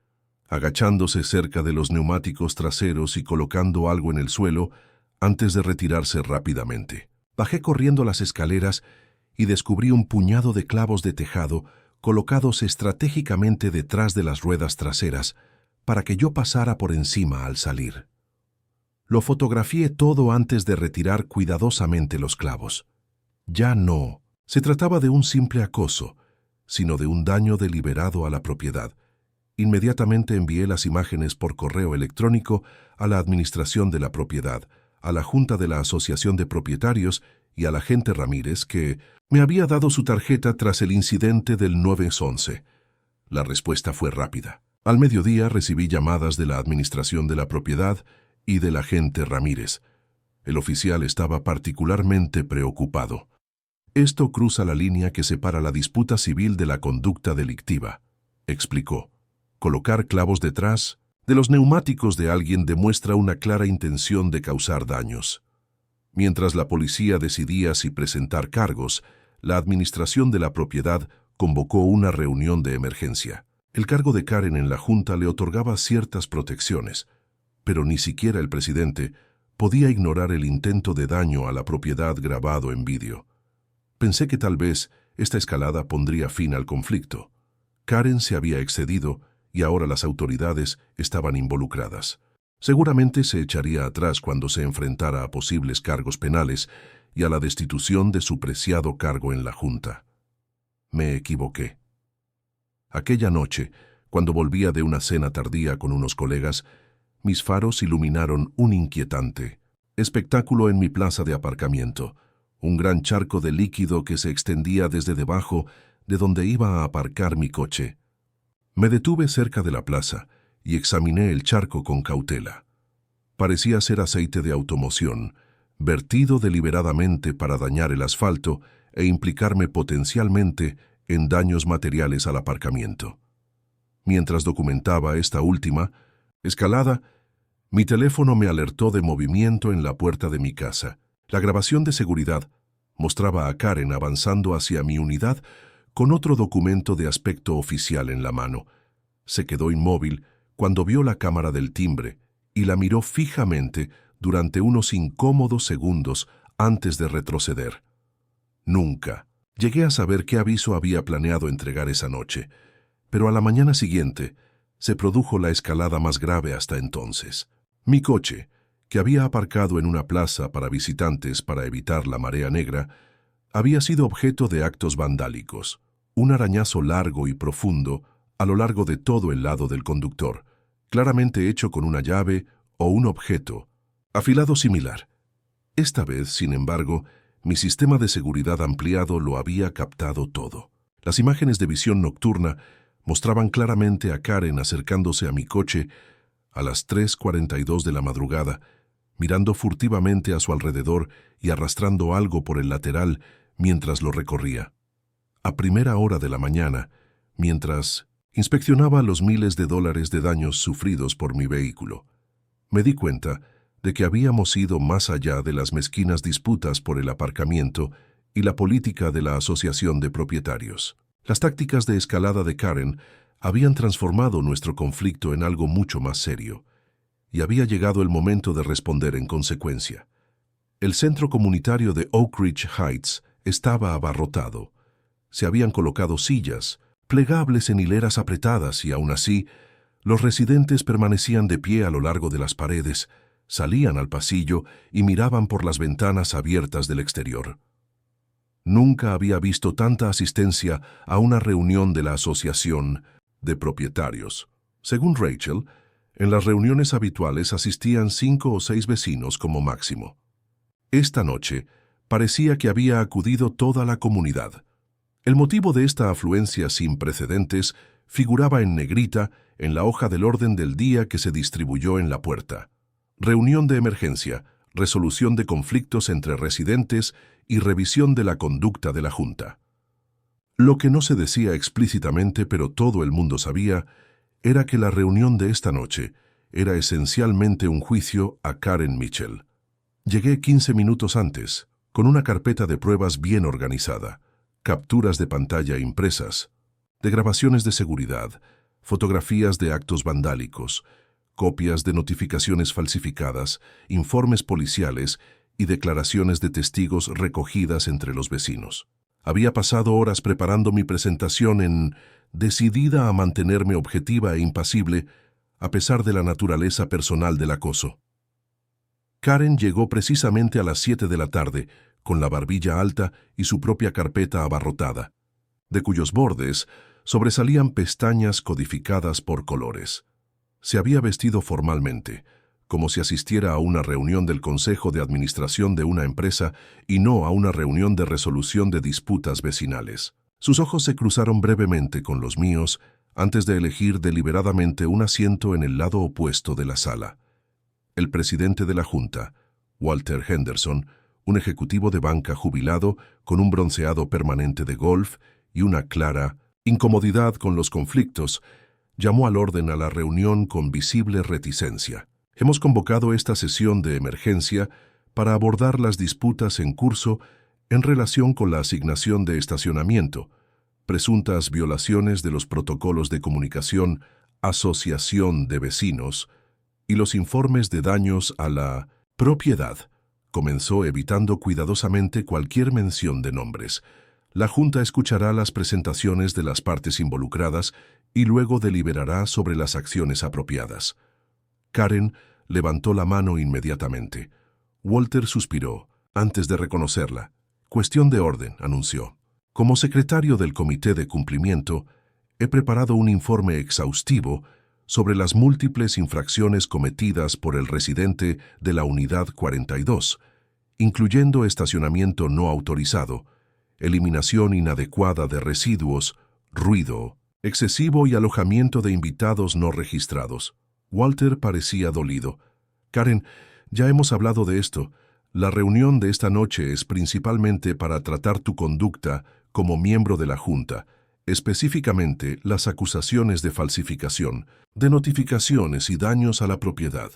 agachándose cerca de los neumáticos traseros y colocando algo en el suelo antes de retirarse rápidamente. Bajé corriendo las escaleras y descubrí un puñado de clavos de tejado colocados estratégicamente detrás de las ruedas traseras para que yo pasara por encima al salir. Lo fotografié todo antes de retirar cuidadosamente los clavos. Ya no se trataba de un simple acoso, sino de un daño deliberado a la propiedad. Inmediatamente envié las imágenes por correo electrónico a la administración de la propiedad, a la Junta de la Asociación de Propietarios y al agente Ramírez, que me había dado su tarjeta tras el incidente del 911. La respuesta fue rápida. Al mediodía recibí llamadas de la administración de la propiedad y del agente Ramírez. El oficial estaba particularmente preocupado. Esto cruza la línea que separa la disputa civil de la conducta delictiva, explicó. Colocar clavos detrás de los neumáticos de alguien demuestra una clara intención de causar daños. Mientras la policía decidía si presentar cargos, la administración de la propiedad convocó una reunión de emergencia. El cargo de Karen en la Junta le otorgaba ciertas protecciones, pero ni siquiera el presidente podía ignorar el intento de daño a la propiedad grabado en vídeo. Pensé que tal vez esta escalada pondría fin al conflicto. Karen se había excedido y ahora las autoridades estaban involucradas. Seguramente se echaría atrás cuando se enfrentara a posibles cargos penales y a la destitución de su preciado cargo en la Junta. Me equivoqué. Aquella noche, cuando volvía de una cena tardía con unos colegas, mis faros iluminaron un inquietante espectáculo en mi plaza de aparcamiento, un gran charco de líquido que se extendía desde debajo de donde iba a aparcar mi coche. Me detuve cerca de la plaza y examiné el charco con cautela. Parecía ser aceite de automoción, vertido deliberadamente para dañar el asfalto e implicarme potencialmente en daños materiales al aparcamiento. Mientras documentaba esta última escalada, mi teléfono me alertó de movimiento en la puerta de mi casa. La grabación de seguridad mostraba a Karen avanzando hacia mi unidad con otro documento de aspecto oficial en la mano. Se quedó inmóvil cuando vio la cámara del timbre y la miró fijamente durante unos incómodos segundos antes de retroceder. Nunca llegué a saber qué aviso había planeado entregar esa noche, pero a la mañana siguiente se produjo la escalada más grave hasta entonces. Mi coche, que había aparcado en una plaza para visitantes para evitar la marea negra, había sido objeto de actos vandálicos. Un arañazo largo y profundo a lo largo de todo el lado del conductor, claramente hecho con una llave o un objeto afilado similar. Esta vez, sin embargo, mi sistema de seguridad ampliado lo había captado todo. Las imágenes de visión nocturna mostraban claramente a Karen acercándose a mi coche a las 3:42 de la madrugada, mirando furtivamente a su alrededor y arrastrando algo por el lateral mientras lo recorría. A primera hora de la mañana, mientras inspeccionaba los miles de dólares de daños sufridos por mi vehículo, me di cuenta de que habíamos ido más allá de las mezquinas disputas por el aparcamiento y la política de la asociación de propietarios. Las tácticas de escalada de Karen habían transformado nuestro conflicto en algo mucho más serio, y había llegado el momento de responder en consecuencia. El centro comunitario de Oak Ridge Heights estaba abarrotado. Se habían colocado sillas, plegables en hileras apretadas, y aún así, los residentes permanecían de pie a lo largo de las paredes, salían al pasillo y miraban por las ventanas abiertas del exterior. Nunca había visto tanta asistencia a una reunión de la asociación de propietarios. Según Rachel, en las reuniones habituales asistían 5 o 6 vecinos como máximo. Esta noche parecía que había acudido toda la comunidad. El motivo de esta afluencia sin precedentes figuraba en negrita en la hoja del orden del día que se distribuyó en la puerta. Reunión de emergencia, resolución de conflictos entre residentes y revisión de la conducta de la Junta. Lo que no se decía explícitamente, pero todo el mundo sabía, era que la reunión de esta noche era esencialmente un juicio a Karen Mitchell. Llegué 15 minutos antes, con una carpeta de pruebas bien organizada, capturas de pantalla impresas, de grabaciones de seguridad, fotografías de actos vandálicos, copias de notificaciones falsificadas, informes policiales y declaraciones de testigos recogidas entre los vecinos. Había pasado horas preparando mi presentación decidida a mantenerme objetiva e impasible a pesar de la naturaleza personal del acoso. Karen llegó precisamente a las 7 de la tarde, con la barbilla alta y su propia carpeta abarrotada, de cuyos bordes sobresalían pestañas codificadas por colores. Se había vestido formalmente, como si asistiera a una reunión del Consejo de Administración de una empresa y no a una reunión de resolución de disputas vecinales. Sus ojos se cruzaron brevemente con los míos antes de elegir deliberadamente un asiento en el lado opuesto de la sala. El presidente de la Junta, Walter Henderson, un ejecutivo de banca jubilado con un bronceado permanente de golf y una clara incomodidad con los conflictos, llamó al orden a la reunión con visible reticencia. Hemos convocado esta sesión de emergencia para abordar las disputas en curso en relación con la asignación de estacionamiento, presuntas violaciones de los protocolos de comunicación, asociación de vecinos y los informes de daños a la propiedad. Comenzó evitando cuidadosamente cualquier mención de nombres. La Junta escuchará las presentaciones de las partes involucradas y luego deliberará sobre las acciones apropiadas. Karen levantó la mano inmediatamente. Walter suspiró antes de reconocerla. Cuestión de orden, anunció. Como secretario del Comité de Cumplimiento, He preparado un informe exhaustivo sobre las múltiples infracciones cometidas por el residente de la Unidad 42, incluyendo estacionamiento no autorizado, eliminación inadecuada de residuos, ruido excesivo y alojamiento de invitados no registrados. Walter parecía dolido. Karen, ya hemos hablado de esto. La reunión de esta noche es principalmente para tratar tu conducta como miembro de la Junta, específicamente las acusaciones de falsificación, de notificaciones y daños a la propiedad.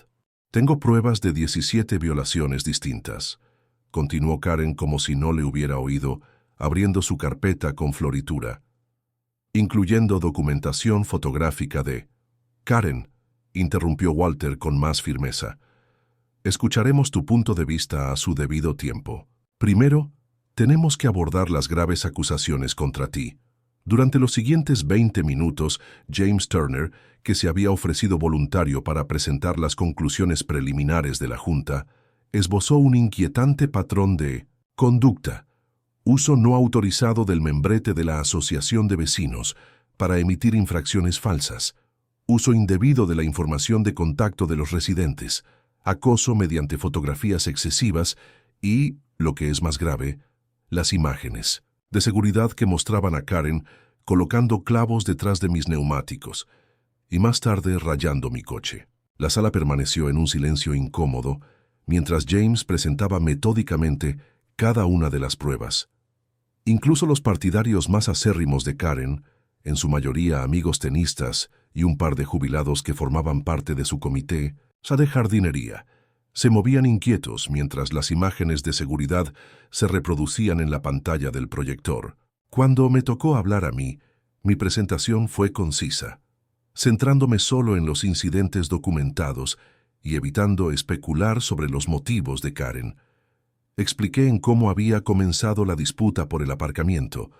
Tengo pruebas de 17 violaciones distintas. Continuó Karen como si no le hubiera oído, abriendo su carpeta con floritura, incluyendo documentación fotográfica de... Karen, interrumpió Walter con más firmeza. Escucharemos tu punto de vista a su debido tiempo. Primero, tenemos que abordar las graves acusaciones contra ti. Durante los siguientes 20 minutos, James Turner, que se había ofrecido voluntario para presentar las conclusiones preliminares de la Junta, esbozó un inquietante patrón de conducta, uso no autorizado del membrete de la Asociación de Vecinos para emitir infracciones falsas, uso indebido de la información de contacto de los residentes, acoso mediante fotografías excesivas y, lo que es más grave, las imágenes de seguridad que mostraban a Karen colocando clavos detrás de mis neumáticos y más tarde rayando mi coche. La sala permaneció en un silencio incómodo mientras James presentaba metódicamente cada una de las pruebas. Incluso los partidarios más acérrimos de Karen, en su mayoría amigos tenistas y un par de jubilados que formaban parte de su comité de jardinería, se movían inquietos mientras las imágenes de seguridad se reproducían en la pantalla del proyector. Cuando me tocó hablar a mí, mi presentación fue concisa, centrándome solo en los incidentes documentados y evitando especular sobre los motivos de Karen. Expliqué en cómo había comenzado la disputa por el aparcamiento,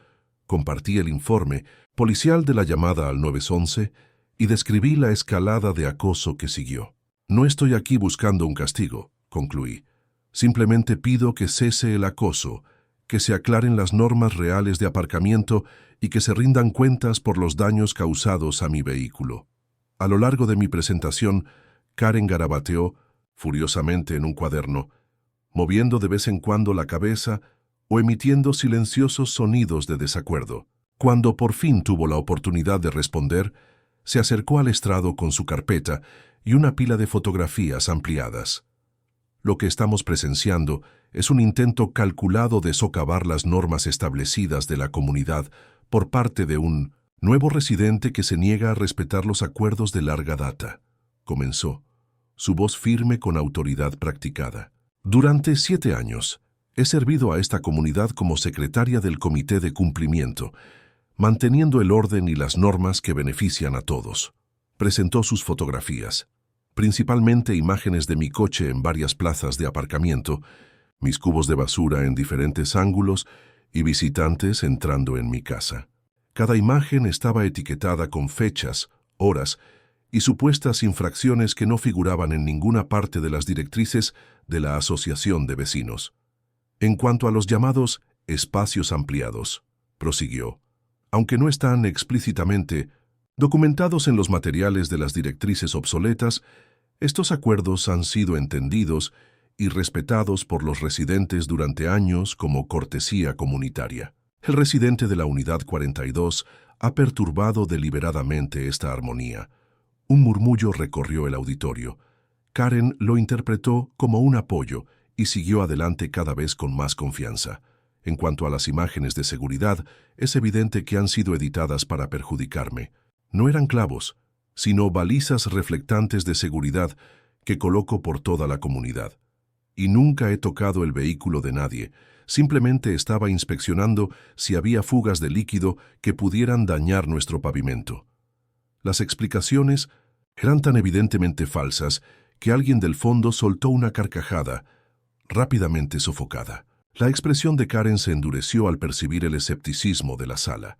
compartí el informe policial de la llamada al 911 y describí la escalada de acoso que siguió. No estoy aquí buscando un castigo, concluí. Simplemente pido que cese el acoso, que se aclaren las normas reales de aparcamiento y que se rindan cuentas por los daños causados a mi vehículo. A lo largo de mi presentación, Karen garabateó, furiosamente en un cuaderno, moviendo de vez en cuando la cabeza o emitiendo silenciosos sonidos de desacuerdo. Cuando por fin tuvo la oportunidad de responder, se acercó al estrado con su carpeta y una pila de fotografías ampliadas. Lo que estamos presenciando es un intento calculado de socavar las normas establecidas de la comunidad por parte de un nuevo residente que se niega a respetar los acuerdos de larga data, comenzó, su voz firme con autoridad practicada. Durante 7 años, he servido a esta comunidad como secretaria del Comité de Cumplimiento, manteniendo el orden y las normas que benefician a todos. Presentó sus fotografías, principalmente imágenes de mi coche en varias plazas de aparcamiento, mis cubos de basura en diferentes ángulos y visitantes entrando en mi casa. Cada imagen estaba etiquetada con fechas, horas y supuestas infracciones que no figuraban en ninguna parte de las directrices de la Asociación de Vecinos. En cuanto a los llamados espacios ampliados, prosiguió, aunque no están explícitamente documentados en los materiales de las directrices obsoletas, estos acuerdos han sido entendidos y respetados por los residentes durante años como cortesía comunitaria. El residente de la Unidad 42 ha perturbado deliberadamente esta armonía. Un murmullo recorrió el auditorio. Karen lo interpretó como un apoyo y siguió adelante cada vez con más confianza. En cuanto a las imágenes de seguridad, es evidente que han sido editadas para perjudicarme. No eran clavos, sino balizas reflectantes de seguridad que coloco por toda la comunidad. Y nunca he tocado el vehículo de nadie, simplemente estaba inspeccionando si había fugas de líquido que pudieran dañar nuestro pavimento. Las explicaciones eran tan evidentemente falsas que alguien del fondo soltó una carcajada, rápidamente sofocada. La expresión de Karen se endureció al percibir el escepticismo de la sala.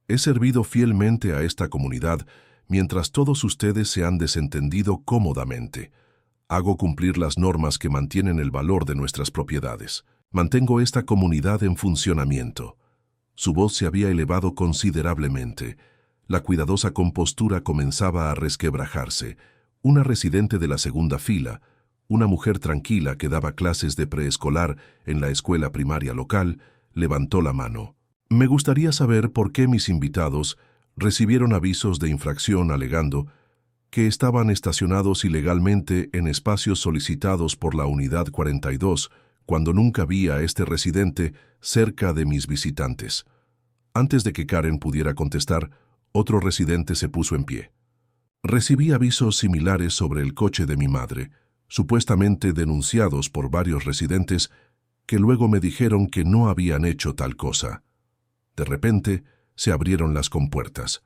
He servido fielmente a esta comunidad mientras todos ustedes se han desentendido cómodamente. Hago cumplir las normas que mantienen el valor de nuestras propiedades. Mantengo esta comunidad en funcionamiento. Su voz se había elevado considerablemente. La cuidadosa compostura comenzaba a resquebrajarse. Una residente de la segunda fila, una mujer tranquila que daba clases de preescolar en la escuela primaria local, levantó la mano. Me gustaría saber por qué mis invitados recibieron avisos de infracción alegando que estaban estacionados ilegalmente en espacios solicitados por la Unidad 42, cuando nunca vi a este residente cerca de mis visitantes. Antes de que Karen pudiera contestar, otro residente se puso en pie. Recibí avisos similares sobre el coche de mi madre, supuestamente denunciados por varios residentes que luego me dijeron que no habían hecho tal cosa. De repente, se abrieron las compuertas.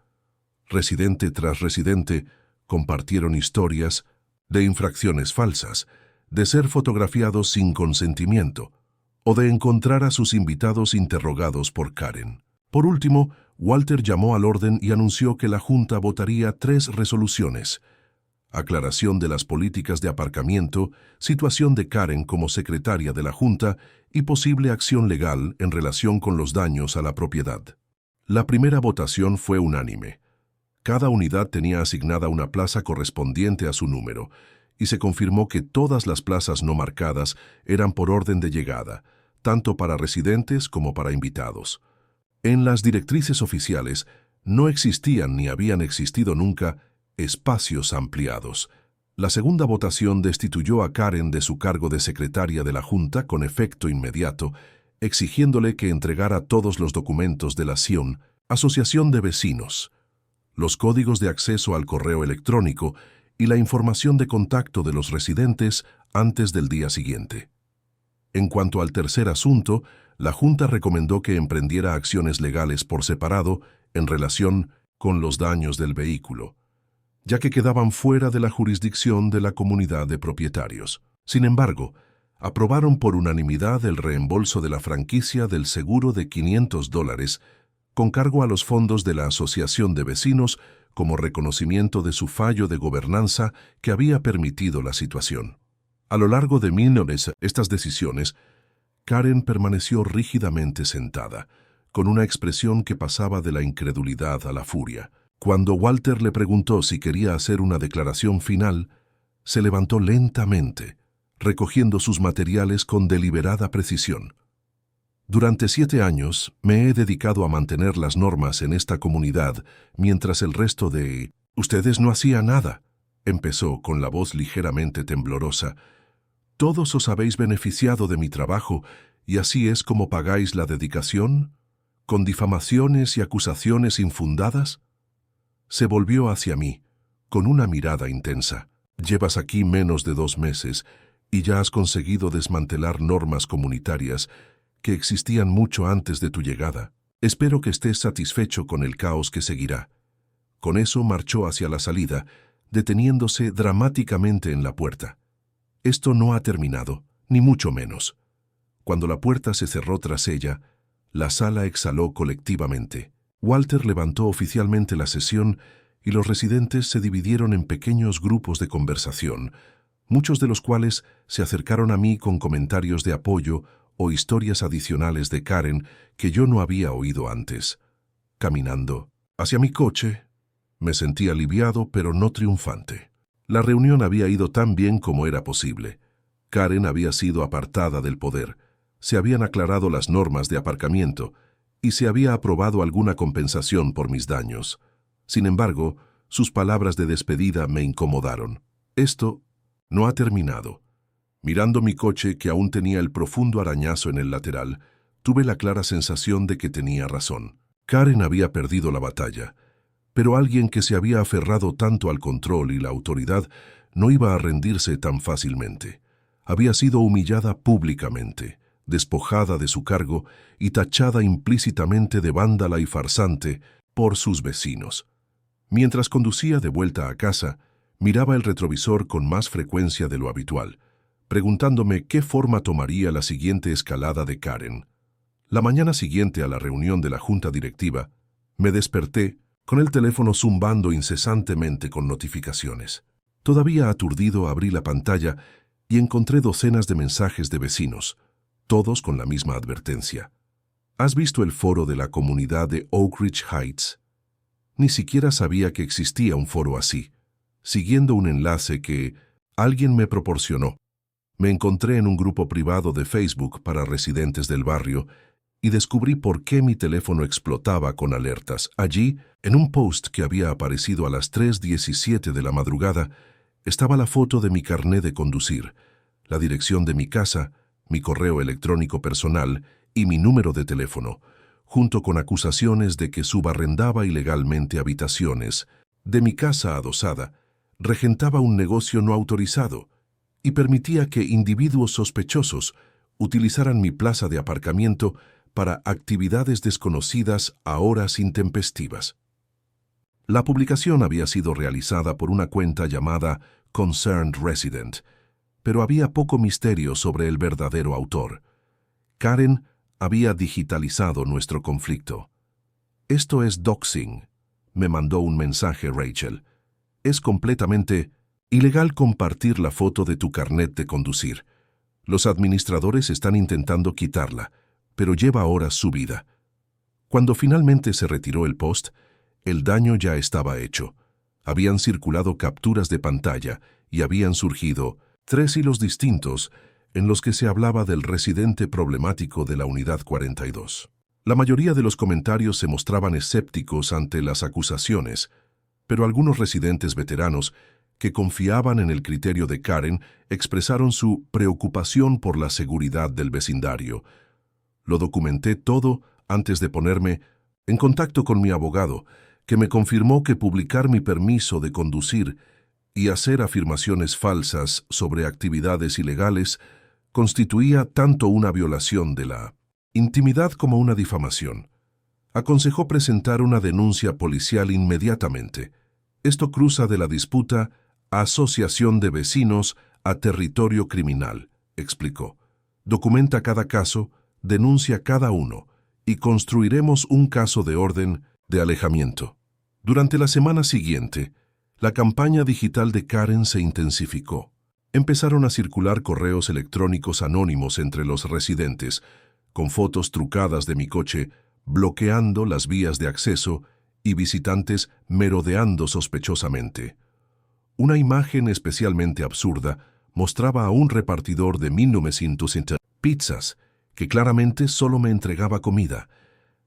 Residente tras residente compartieron historias de infracciones falsas, de ser fotografiados sin consentimiento o de encontrar a sus invitados interrogados por Karen. Por último, Walter llamó al orden y anunció que la Junta votaría 3 resoluciones: aclaración de las políticas de aparcamiento, situación de Karen como secretaria de la Junta y posible acción legal en relación con los daños a la propiedad. La primera votación fue unánime. Cada unidad tenía asignada una plaza correspondiente a su número, y se confirmó que todas las plazas no marcadas eran por orden de llegada, tanto para residentes como para invitados. En las directrices oficiales no existían ni habían existido nunca espacios ampliados. La segunda votación destituyó a Karen de su cargo de secretaria de la Junta con efecto inmediato, exigiéndole que entregara todos los documentos de la SION, Asociación de Vecinos, los códigos de acceso al correo electrónico y la información de contacto de los residentes antes del día siguiente. En cuanto al tercer asunto, la Junta recomendó que emprendiera acciones legales por separado en relación con los daños del vehículo, ya que quedaban fuera de la jurisdicción de la comunidad de propietarios. Sin embargo, aprobaron por unanimidad el reembolso de la franquicia del seguro de $500 con cargo a los fondos de la Asociación de Vecinos como reconocimiento de su fallo de gobernanza que había permitido la situación. A lo largo de estas decisiones, Karen permaneció rígidamente sentada, con una expresión que pasaba de la incredulidad a la furia. Cuando Walter le preguntó si quería hacer una declaración final, se levantó lentamente, recogiendo sus materiales con deliberada precisión. Durante 7 años me he dedicado a mantener las normas en esta comunidad, mientras el resto de... «Ustedes no hacían nada», empezó con la voz ligeramente temblorosa. «Todos os habéis beneficiado de mi trabajo, y así es como pagáis la dedicación, con difamaciones y acusaciones infundadas». Se volvió hacia mí, con una mirada intensa. «Llevas aquí menos de 2 meses, y ya has conseguido desmantelar normas comunitarias que existían mucho antes de tu llegada. Espero que estés satisfecho con el caos que seguirá». Con eso marchó hacia la salida, deteniéndose dramáticamente en la puerta. Esto no ha terminado, ni mucho menos. Cuando la puerta se cerró tras ella, la sala exhaló colectivamente. Walter levantó oficialmente la sesión y los residentes se dividieron en pequeños grupos de conversación, muchos de los cuales se acercaron a mí con comentarios de apoyo o historias adicionales de Karen que yo no había oído antes. Caminando hacia mi coche, me sentí aliviado pero no triunfante. La reunión había ido tan bien como era posible. Karen había sido apartada del poder, se habían aclarado las normas de aparcamiento y se había aprobado alguna compensación por mis daños. Sin embargo, sus palabras de despedida me incomodaron. Esto no ha terminado. Mirando mi coche, que aún tenía el profundo arañazo en el lateral, tuve la clara sensación de que tenía razón. Karen había perdido la batalla, pero alguien que se había aferrado tanto al control y la autoridad no iba a rendirse tan fácilmente. Había sido humillada públicamente, despojada de su cargo y tachada implícitamente de vándala y farsante por sus vecinos. Mientras conducía de vuelta a casa, miraba el retrovisor con más frecuencia de lo habitual, preguntándome qué forma tomaría la siguiente escalada de Karen. La mañana siguiente a la reunión de la junta directiva, me desperté con el teléfono zumbando incesantemente con notificaciones. Todavía aturdido abrí la pantalla y encontré docenas de mensajes de vecinos, todos con la misma advertencia. ¿Has visto el foro de la comunidad de Oak Ridge Heights? Ni siquiera sabía que existía un foro así. Siguiendo un enlace que alguien me proporcionó, me encontré en un grupo privado de Facebook para residentes del barrio y descubrí por qué mi teléfono explotaba con alertas. Allí, en un post que había aparecido a las 3:17 de la madrugada, estaba la foto de mi carné de conducir, la dirección de mi casa, mi correo electrónico personal y mi número de teléfono, junto con acusaciones de que subarrendaba ilegalmente habitaciones de mi casa adosada, regentaba un negocio no autorizado y permitía que individuos sospechosos utilizaran mi plaza de aparcamiento para actividades desconocidas a horas intempestivas. La publicación había sido realizada por una cuenta llamada Concerned Resident, pero había poco misterio sobre el verdadero autor. Karen había digitalizado nuestro conflicto. «Esto es doxing», me mandó un mensaje Rachel. «Es completamente ilegal compartir la foto de tu carnet de conducir. Los administradores están intentando quitarla, pero lleva horas subida». Cuando finalmente se retiró el post, el daño ya estaba hecho. Habían circulado capturas de pantalla y habían surgido 3 hilos distintos en los que se hablaba del residente problemático de la Unidad 42. La mayoría de los comentarios se mostraban escépticos ante las acusaciones, pero algunos residentes veteranos que confiaban en el criterio de Karen expresaron su preocupación por la seguridad del vecindario. Lo documenté todo antes de ponerme en contacto con mi abogado, que me confirmó que publicar mi permiso de conducir y hacer afirmaciones falsas sobre actividades ilegales constituía tanto una violación de la intimidad como una difamación. Aconsejó presentar una denuncia policial inmediatamente. Esto cruza de la disputa asociación de vecinos a territorio criminal, explicó. Documenta cada caso, denuncia cada uno y construiremos un caso de orden de alejamiento. Durante la semana siguiente, la campaña digital de Karen se intensificó. Empezaron a circular correos electrónicos anónimos entre los residentes, con fotos trucadas de mi coche bloqueando las vías de acceso y visitantes merodeando sospechosamente. Una imagen especialmente absurda mostraba a un repartidor de 1970 pizzas que claramente solo me entregaba comida,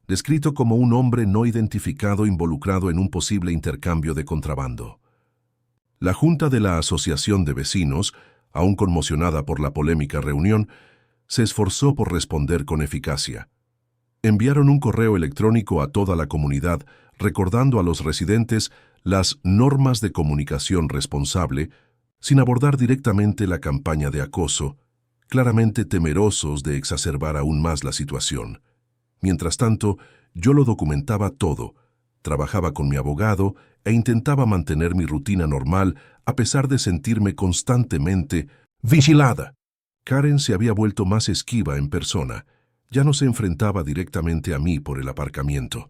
descrito como un hombre no identificado involucrado en un posible intercambio de contrabando. La Junta de la Asociación de Vecinos, aún conmocionada por la polémica reunión, se esforzó por responder con eficacia. Enviaron un correo electrónico a toda la comunidad recordando a los residentes las normas de comunicación responsable, sin abordar directamente la campaña de acoso, claramente temerosos de exacerbar aún más la situación. Mientras tanto, yo lo documentaba todo, trabajaba con mi abogado e intentaba mantener mi rutina normal a pesar de sentirme constantemente vigilada. Karen se había vuelto más esquiva en persona. Ya no se enfrentaba directamente a mí por el aparcamiento,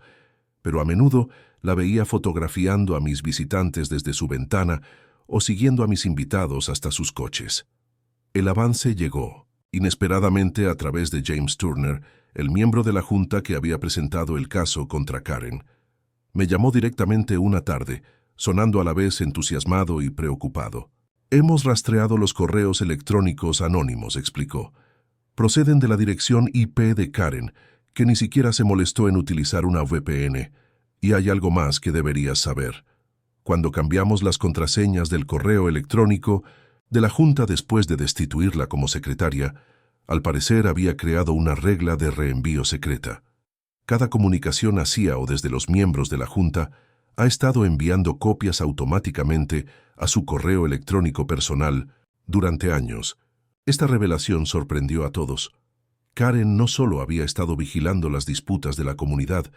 pero a menudo la veía fotografiando a mis visitantes desde su ventana o siguiendo a mis invitados hasta sus coches. El avance llegó, inesperadamente a través de James Turner, el miembro de la junta que había presentado el caso contra Karen. Me llamó directamente una tarde, sonando a la vez entusiasmado y preocupado. «Hemos rastreado los correos electrónicos anónimos», explicó. «Proceden de la dirección IP de Karen, que ni siquiera se molestó en utilizar una VPN. Y hay algo más que deberías saber. Cuando cambiamos las contraseñas del correo electrónico de la junta después de destituirla como secretaria, al parecer había creado una regla de reenvío secreta. Cada comunicación hacia o desde los miembros de la junta ha estado enviando copias automáticamente a su correo electrónico personal durante años. Esta revelación sorprendió a todos. Karen no solo había estado vigilando las disputas de la comunidad,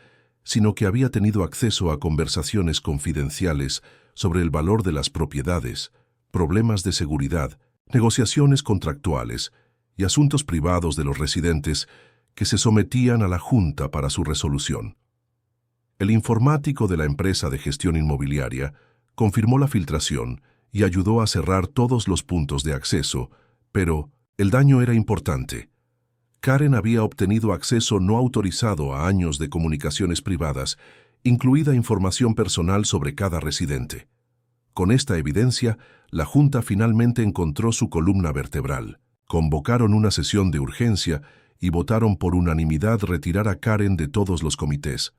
sino que había tenido acceso a conversaciones confidenciales sobre el valor de las propiedades, problemas de seguridad, negociaciones contractuales y asuntos privados de los residentes que se sometían a la Junta para su resolución. El informático de la empresa de gestión inmobiliaria confirmó la filtración y ayudó a cerrar todos los puntos de acceso, pero el daño era importante. Karen había obtenido acceso no autorizado a años de comunicaciones privadas incluida información personal sobre cada residente. Con esta evidencia, la Junta finalmente encontró su columna vertebral. Convocaron una sesión de urgencia y votaron por unanimidad retirar a Karen de todos los comités,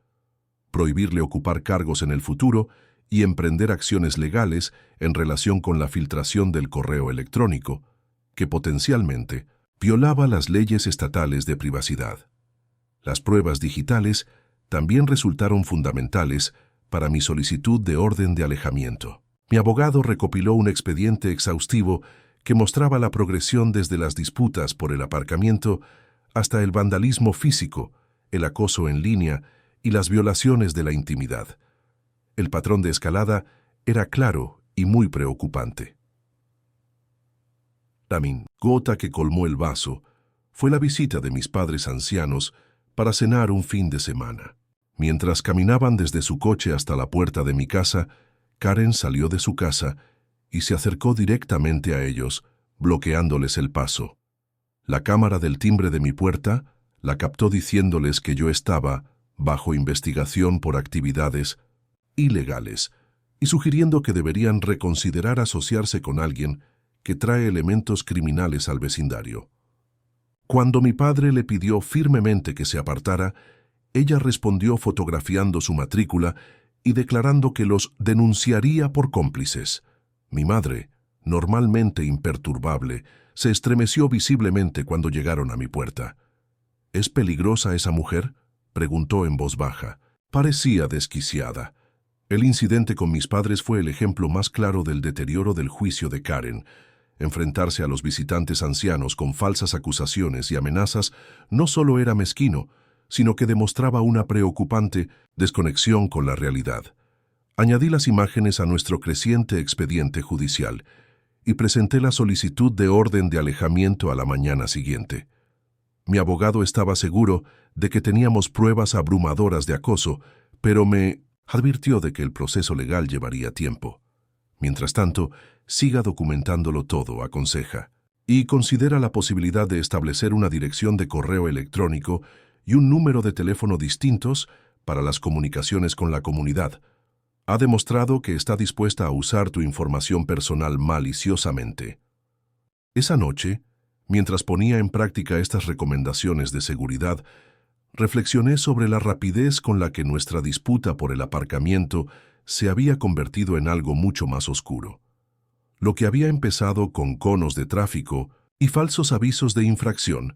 prohibirle ocupar cargos en el futuro y emprender acciones legales en relación con la filtración del correo electrónico, que potencialmente violaba las leyes estatales de privacidad. Las pruebas digitales también resultaron fundamentales para mi solicitud de orden de alejamiento. Mi abogado recopiló un expediente exhaustivo que mostraba la progresión desde las disputas por el aparcamiento hasta el vandalismo físico, el acoso en línea y las violaciones de la intimidad. El patrón de escalada era claro y muy preocupante. La gota que colmó el vaso fue la visita de mis padres ancianos para cenar un fin de semana. Mientras caminaban desde su coche hasta la puerta de mi casa, Karen salió de su casa y se acercó directamente a ellos, bloqueándoles el paso. La cámara del timbre de mi puerta la captó diciéndoles que yo estaba bajo investigación por actividades ilegales y sugiriendo que deberían reconsiderar asociarse con alguien que trae elementos criminales al vecindario. Cuando mi padre le pidió firmemente que se apartara, ella respondió fotografiando su matrícula y declarando que los denunciaría por cómplices. Mi madre, normalmente imperturbable, se estremeció visiblemente cuando llegaron a mi puerta. ¿Es peligrosa esa mujer?, preguntó en voz baja. Parecía desquiciada. El incidente con mis padres fue el ejemplo más claro del deterioro del juicio de Karen. Enfrentarse a los visitantes ancianos con falsas acusaciones y amenazas no solo era mezquino, sino que demostraba una preocupante desconexión con la realidad. Añadí las imágenes a nuestro creciente expediente judicial y presenté la solicitud de orden de alejamiento a la mañana siguiente. Mi abogado estaba seguro de que teníamos pruebas abrumadoras de acoso, pero me advirtió de que el proceso legal llevaría tiempo. Mientras tanto, siga documentándolo todo, aconseja, y considera la posibilidad de establecer una dirección de correo electrónico y un número de teléfono distintos para las comunicaciones con la comunidad. Ha demostrado que está dispuesta a usar tu información personal maliciosamente. Esa noche, mientras ponía en práctica estas recomendaciones de seguridad, reflexioné sobre la rapidez con la que nuestra disputa por el aparcamiento se había convertido en algo mucho más oscuro. Lo que había empezado con conos de tráfico y falsos avisos de infracción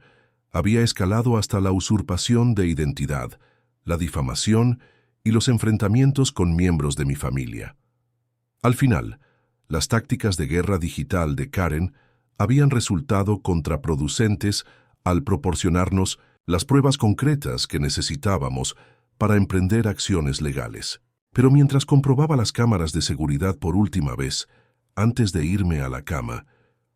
había escalado hasta la usurpación de identidad, la difamación y los enfrentamientos con miembros de mi familia. Al final, las tácticas de guerra digital de Karen habían resultado contraproducentes al proporcionarnos las pruebas concretas que necesitábamos para emprender acciones legales. Pero mientras comprobaba las cámaras de seguridad por última vez, antes de irme a la cama,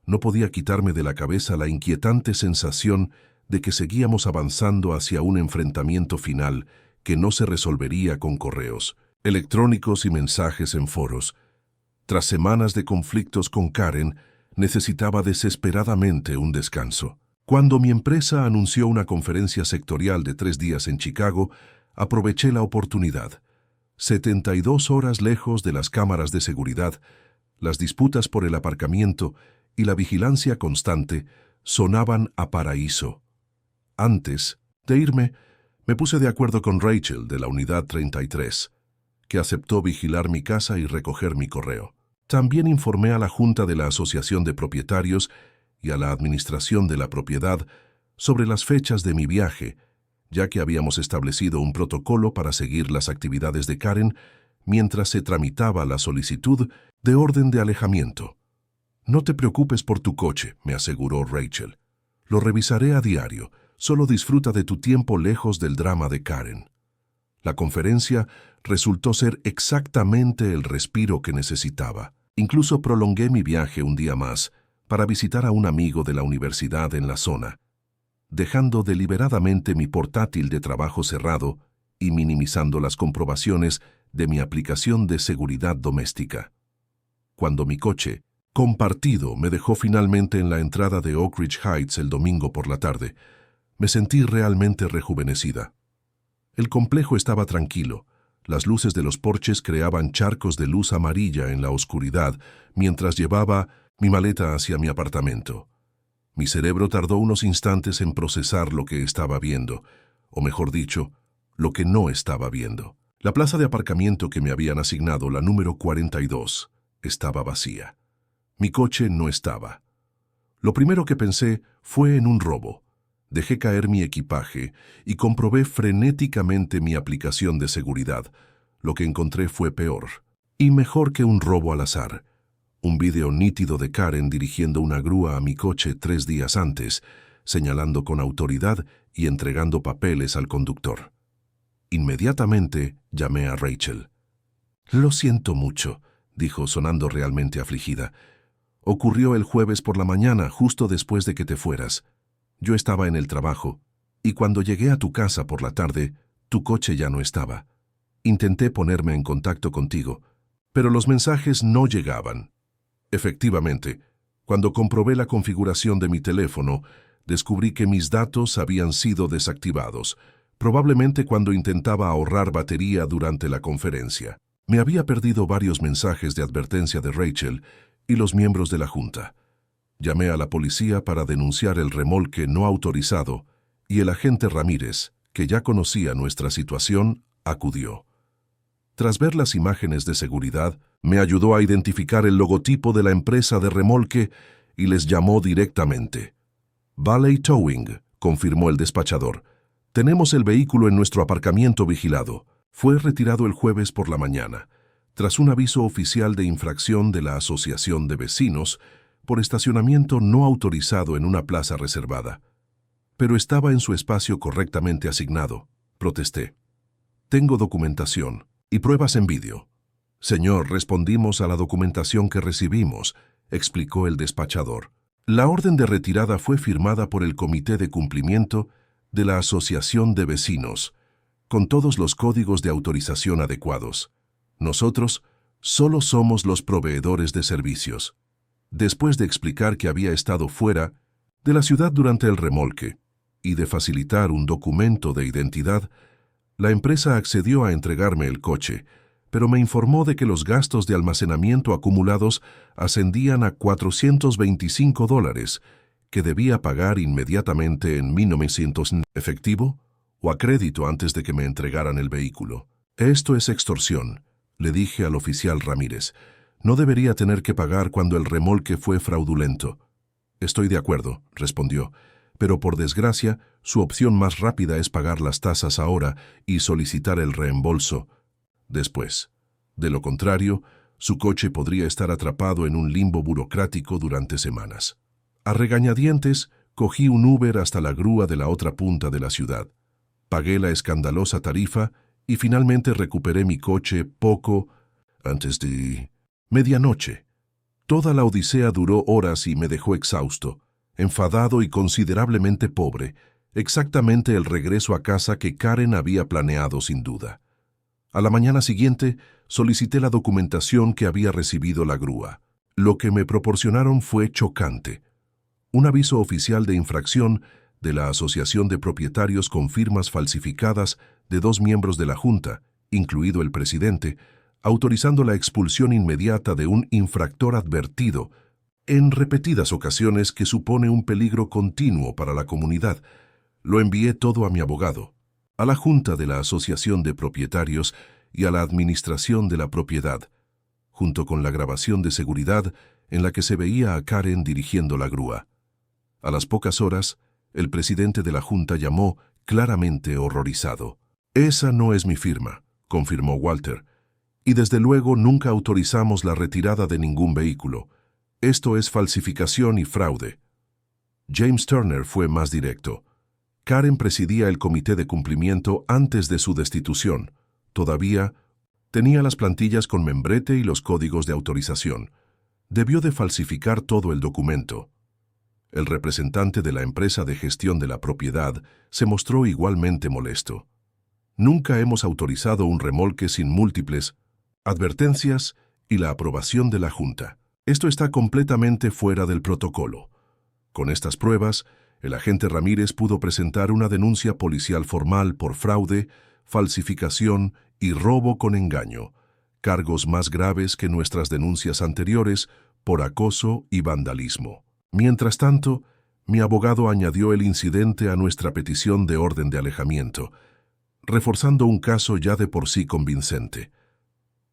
no podía quitarme de la cabeza la inquietante sensación de que seguíamos avanzando hacia un enfrentamiento final que no se resolvería con correos electrónicos y mensajes en foros. Tras semanas de conflictos con Karen, necesitaba desesperadamente un descanso. Cuando mi empresa anunció una conferencia sectorial de 3 días en Chicago, aproveché la oportunidad. 72 horas lejos de las cámaras de seguridad, las disputas por el aparcamiento y la vigilancia constante sonaban a paraíso. Antes de irme, me puse de acuerdo con Rachel de la Unidad 33, que aceptó vigilar mi casa y recoger mi correo. También informé a la Junta de la Asociación de Propietarios y a la Administración de la Propiedad sobre las fechas de mi viaje, ya que habíamos establecido un protocolo para seguir las actividades de Karen mientras se tramitaba la solicitud de orden de alejamiento. «No te preocupes por tu coche», me aseguró Rachel. «Lo revisaré a diario. Solo disfruta de tu tiempo lejos del drama de Karen». La conferencia resultó ser exactamente el respiro que necesitaba. Incluso prolongué mi viaje un día más para visitar a un amigo de la universidad en la zona, dejando deliberadamente mi portátil de trabajo cerrado y minimizando las comprobaciones de mi aplicación de seguridad doméstica. Cuando mi coche compartido me dejó finalmente en la entrada de Oak Ridge Heights el domingo por la tarde, me sentí realmente rejuvenecida. El complejo estaba tranquilo, Las luces de los porches creaban charcos de luz amarilla en la oscuridad mientras llevaba mi maleta hacia mi apartamento. Mi cerebro tardó unos instantes en procesar lo que estaba viendo, o mejor dicho, lo que no estaba viendo. La plaza de aparcamiento que me habían asignado, la número 42, estaba vacía. Mi coche no estaba. Lo primero que pensé fue en un robo. Dejé caer mi equipaje y comprobé frenéticamente mi aplicación de seguridad. Lo que encontré fue peor, y mejor que un robo al azar. Un video nítido de Karen dirigiendo una grúa a mi coche 3 días antes, señalando con autoridad y entregando papeles al conductor. Inmediatamente llamé a Rachel. «Lo siento mucho», dijo sonando realmente afligida. «Ocurrió el jueves por la mañana, justo después de que te fueras. Yo estaba en el trabajo, y cuando llegué a tu casa por la tarde, tu coche ya no estaba. Intenté ponerme en contacto contigo, pero los mensajes no llegaban. Efectivamente, cuando comprobé la configuración de mi teléfono, descubrí que mis datos habían sido desactivados, probablemente cuando intentaba ahorrar batería durante la conferencia. Me había perdido varios mensajes de advertencia de Rachel y los miembros de la junta. Llamé a la policía para denunciar el remolque no autorizado y el agente Ramírez, que ya conocía nuestra situación, acudió. Tras ver las imágenes de seguridad, me ayudó a identificar el logotipo de la empresa de remolque y les llamó directamente. «Valley Towing», confirmó el despachador. «Tenemos el vehículo en nuestro aparcamiento vigilado. Fue retirado el jueves por la mañana, tras un aviso oficial de infracción de la Asociación de Vecinos por estacionamiento no autorizado en una plaza reservada. Pero estaba en su espacio correctamente asignado», protesté. «Tengo documentación y pruebas en vídeo». «Señor, respondimos a la documentación que recibimos», explicó el despachador. «La orden de retirada fue firmada por el Comité de Cumplimiento de la Asociación de Vecinos, con todos los códigos de autorización adecuados. Nosotros solo somos los proveedores de servicios». Después de explicar que había estado fuera de la ciudad durante el remolque y de facilitar un documento de identidad, la empresa accedió a entregarme el coche, pero me informó de que los gastos de almacenamiento acumulados ascendían a $425, que debía pagar inmediatamente en 1900 efectivo o a crédito antes de que me entregaran el vehículo. «Esto es extorsión», le dije al oficial Ramírez. «No debería tener que pagar cuando el remolque fue fraudulento». «Estoy de acuerdo», respondió, «pero por desgracia, su opción más rápida es pagar las tasas ahora y solicitar el reembolso después. De lo contrario, su coche podría estar atrapado en un limbo burocrático durante semanas». A regañadientes, cogí un Uber hasta la grúa de la otra punta de la ciudad. Pagué la escandalosa tarifa y finalmente recuperé mi coche poco antes de medianoche. Toda la odisea duró horas y me dejó exhausto, enfadado y considerablemente pobre, exactamente el regreso a casa que Karen había planeado sin duda. A la mañana siguiente solicité la documentación que había recibido la grúa. Lo que me proporcionaron fue chocante. Un aviso oficial de infracción de la Asociación de Propietarios con firmas falsificadas de 2 miembros de la Junta, incluido el presidente, autorizando la expulsión inmediata de un infractor advertido en repetidas ocasiones que supone un peligro continuo para la comunidad. Lo envié todo a mi abogado, a la Junta de la Asociación de Propietarios y a la Administración de la Propiedad, junto con la grabación de seguridad en la que se veía a Karen dirigiendo la grúa. A las pocas horas, el presidente de la Junta llamó claramente horrorizado. «Esa no es mi firma», confirmó Walter, «y desde luego nunca autorizamos la retirada de ningún vehículo. Esto es falsificación y fraude». James Turner fue más directo. Karen presidía el comité de cumplimiento antes de su destitución. Todavía tenía las plantillas con membrete y los códigos de autorización. Debió de falsificar todo el documento. El representante de la empresa de gestión de la propiedad se mostró igualmente molesto. «Nunca hemos autorizado un remolque sin múltiples advertencias y la aprobación de la Junta. Esto está completamente fuera del protocolo». Con estas pruebas, el agente Ramírez pudo presentar una denuncia policial formal por fraude, falsificación y robo con engaño, cargos más graves que nuestras denuncias anteriores por acoso y vandalismo. Mientras tanto, mi abogado añadió el incidente a nuestra petición de orden de alejamiento, reforzando un caso ya de por sí convincente.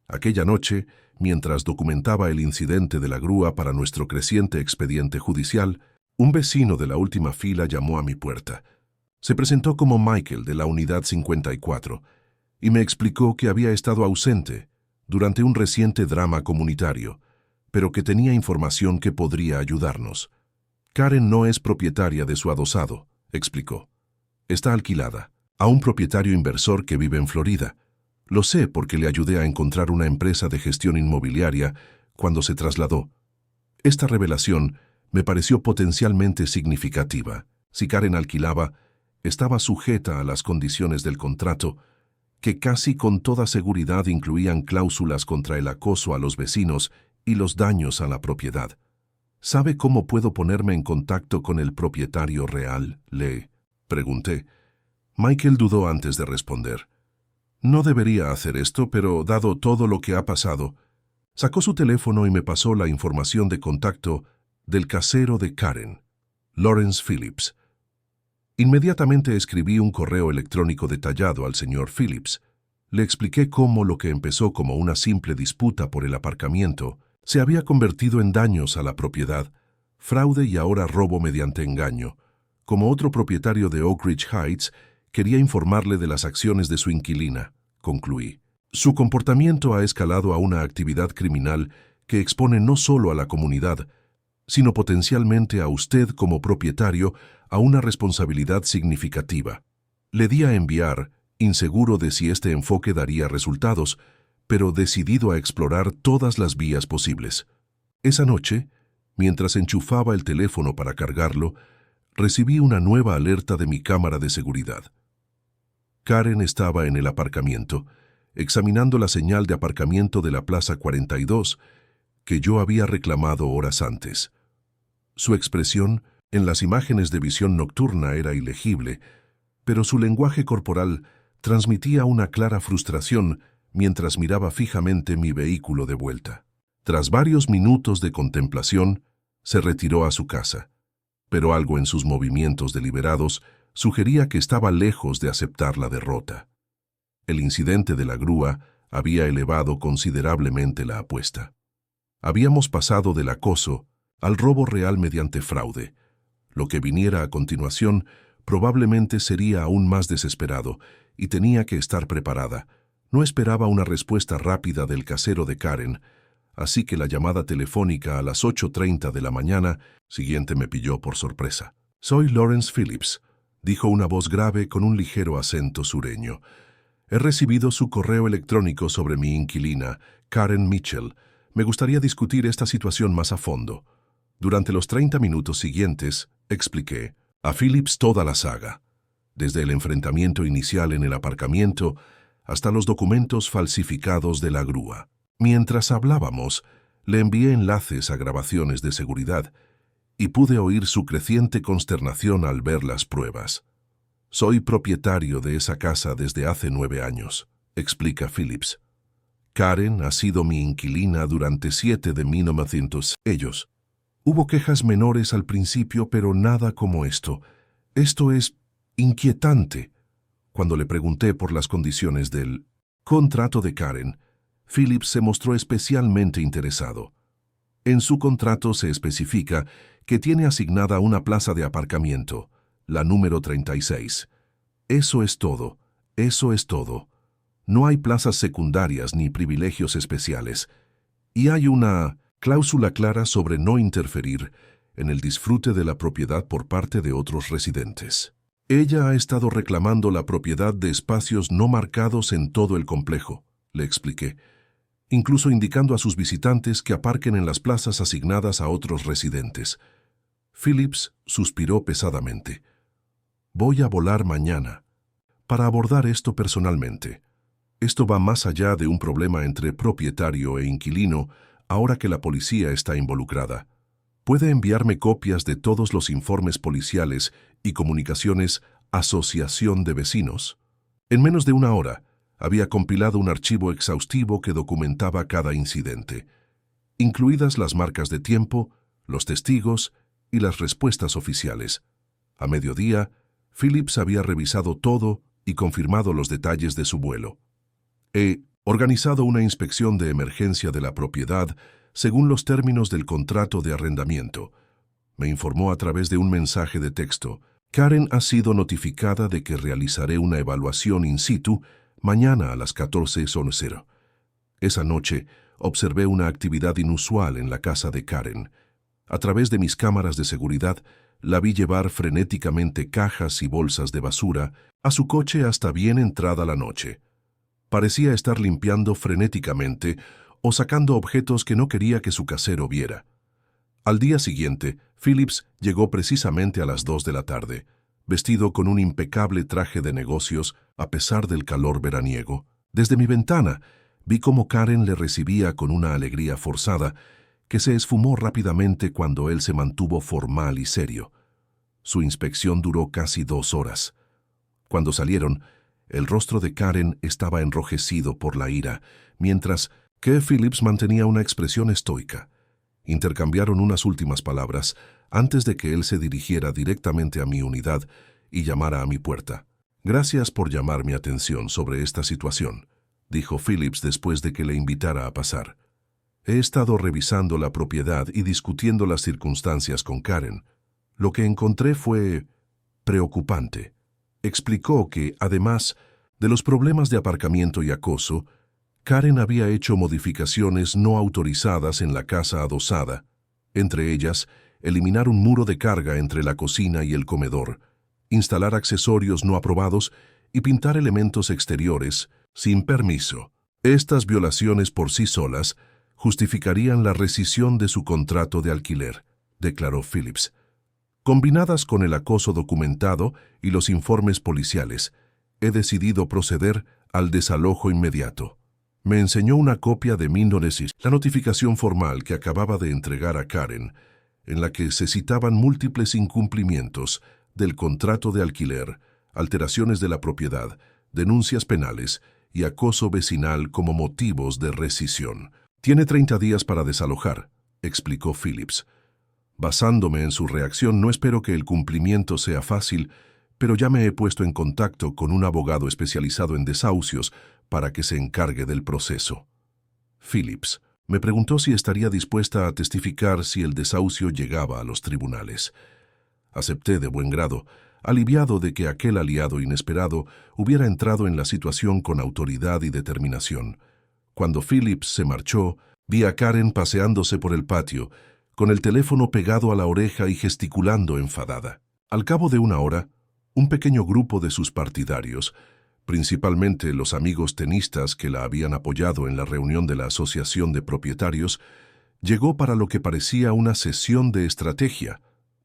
Aquella noche, mientras documentaba el incidente de la grúa para nuestro creciente expediente judicial, un vecino de la última fila llamó a mi puerta. Se presentó como Michael de la Unidad 54 y me explicó que había estado ausente durante un reciente drama comunitario, pero que tenía información que podría ayudarnos. Karen no es propietaria de su adosado, explicó. Está alquilada a un propietario inversor que vive en Florida. Lo sé porque le ayudé a encontrar una empresa de gestión inmobiliaria cuando se trasladó. Esta revelación me pareció potencialmente significativa. Si Karen alquilaba, estaba sujeta a las condiciones del contrato, que casi con toda seguridad incluían cláusulas contra el acoso a los vecinos y los daños a la propiedad. ¿Sabe cómo puedo ponerme en contacto con el propietario real?, le pregunté. Michael dudó antes de responder. No debería hacer esto, pero dado todo lo que ha pasado, sacó su teléfono y me pasó la información de contacto del casero de Karen, Lawrence Phillips. Inmediatamente escribí un correo electrónico detallado al señor Phillips. Le expliqué cómo lo que empezó como una simple disputa por el aparcamiento se había convertido en daños a la propiedad, fraude y ahora robo mediante engaño. Como otro propietario de Oak Ridge Heights, quería informarle de las acciones de su inquilina, concluí. Su comportamiento ha escalado a una actividad criminal que expone no solo a la comunidad, sino potencialmente a usted como propietario a una responsabilidad significativa. Le di a enviar, inseguro de si este enfoque daría resultados, pero decidido a explorar todas las vías posibles. Esa noche, mientras enchufaba el teléfono para cargarlo, recibí una nueva alerta de mi cámara de seguridad. Karen estaba en el aparcamiento, examinando la señal de aparcamiento de la Plaza 42 que yo había reclamado horas antes. Su expresión en las imágenes de visión nocturna era ilegible, pero su lenguaje corporal transmitía una clara frustración mientras miraba fijamente mi vehículo de vuelta. Tras varios minutos de contemplación, se retiró a su casa, pero algo en sus movimientos deliberados sugería que estaba lejos de aceptar la derrota. El incidente de la grúa había elevado considerablemente la apuesta. Habíamos pasado del acoso al robo real mediante fraude. Lo que viniera a continuación probablemente sería aún más desesperado y tenía que estar preparada. No esperaba una respuesta rápida del casero de Karen, así que la llamada telefónica a las 8:30 de la mañana siguiente me pilló por sorpresa. «Soy Lawrence Phillips», dijo una voz grave con un ligero acento sureño. «He recibido su correo electrónico sobre mi inquilina, Karen Mitchell. Me gustaría discutir esta situación más a fondo». Durante los 30 minutos siguientes, expliqué a Phillips toda la saga, desde el enfrentamiento inicial en el aparcamiento hasta los documentos falsificados de la grúa. Mientras hablábamos, le envié enlaces a grabaciones de seguridad y pude oír su creciente consternación al ver las pruebas. «Soy propietario de esa casa desde hace 9 años», explica Phillips. «Karen ha sido mi inquilina durante 7 de 1900. Hubo quejas menores al principio, pero nada como esto. Esto es inquietante». Cuando le pregunté por las condiciones del contrato de Karen, Phillips se mostró especialmente interesado. En su contrato se especifica que tiene asignada una plaza de aparcamiento, la número 36. Eso es todo, eso es todo. No hay plazas secundarias ni privilegios especiales. Y hay una cláusula clara sobre no interferir en el disfrute de la propiedad por parte de otros residentes. Ella ha estado reclamando la propiedad de espacios no marcados en todo el complejo, le expliqué, incluso indicando a sus visitantes que aparquen en las plazas asignadas a otros residentes. Phillips suspiró pesadamente. «Voy a volar mañana para abordar esto personalmente. Esto va más allá de un problema entre propietario e inquilino ahora que la policía está involucrada. ¿Puede enviarme copias de todos los informes policiales y comunicaciones Asociación de Vecinos?» En menos de una hora, Había compilado un archivo exhaustivo que documentaba cada incidente, incluidas las marcas de tiempo, los testigos y las respuestas oficiales. A mediodía, Phillips había revisado todo y confirmado los detalles de su vuelo. He organizado una inspección de emergencia de la propiedad según los términos del contrato de arrendamiento. Me informó a través de un mensaje de texto. Karen ha sido notificada de que realizaré una evaluación in situ mañana a las 14:00. Esa noche observé una actividad inusual en la casa de Karen. A través de mis cámaras de seguridad, la vi llevar frenéticamente cajas y bolsas de basura a su coche hasta bien entrada la noche. Parecía estar limpiando frenéticamente o sacando objetos que no quería que su casero viera. Al día siguiente, Phillips llegó precisamente a las 2 de la tarde, vestido con un impecable traje de negocios a pesar del calor veraniego. Desde mi ventana, vi cómo Karen le recibía con una alegría forzada que se esfumó rápidamente cuando él se mantuvo formal y serio. Su inspección duró casi 2 horas. Cuando salieron, el rostro de Karen estaba enrojecido por la ira, mientras que Phillips mantenía una expresión estoica. Intercambiaron unas últimas palabras antes de que él se dirigiera directamente a mi unidad y llamara a mi puerta. «Gracias por llamar mi atención sobre esta situación», dijo Phillips después de que le invitara a pasar. «He estado revisando la propiedad y discutiendo las circunstancias con Karen. Lo que encontré fue preocupante». Explicó que, además de los problemas de aparcamiento y acoso, Karen había hecho modificaciones no autorizadas en la casa adosada, entre ellas, eliminar un muro de carga entre la cocina y el comedor, instalar accesorios no aprobados y pintar elementos exteriores sin permiso. Estas violaciones por sí solas justificarían la rescisión de su contrato de alquiler, declaró Phillips. Combinadas con el acoso documentado y los informes policiales, he decidido proceder al desalojo inmediato. Me enseñó una copia de mi noticia, la notificación formal que acababa de entregar a Karen, en la que se citaban múltiples incumplimientos del contrato de alquiler, alteraciones de la propiedad, denuncias penales y acoso vecinal como motivos de rescisión. «Tiene 30 días para desalojar», explicó Phillips. Basándome en su reacción, no espero que el cumplimiento sea fácil, pero ya me he puesto en contacto con un abogado especializado en desahucios para que se encargue del proceso. Phillips me preguntó si estaría dispuesta a testificar si el desahucio llegaba a los tribunales. Acepté de buen grado, aliviado de que aquel aliado inesperado hubiera entrado en la situación con autoridad y determinación. Cuando Phillips se marchó, vi a Karen paseándose por el patio, con el teléfono pegado a la oreja y gesticulando enfadada. Al cabo de 1 hora, un pequeño grupo de sus partidarios, principalmente los amigos tenistas que la habían apoyado en la reunión de la Asociación de Propietarios, llegó para lo que parecía una sesión de estrategia.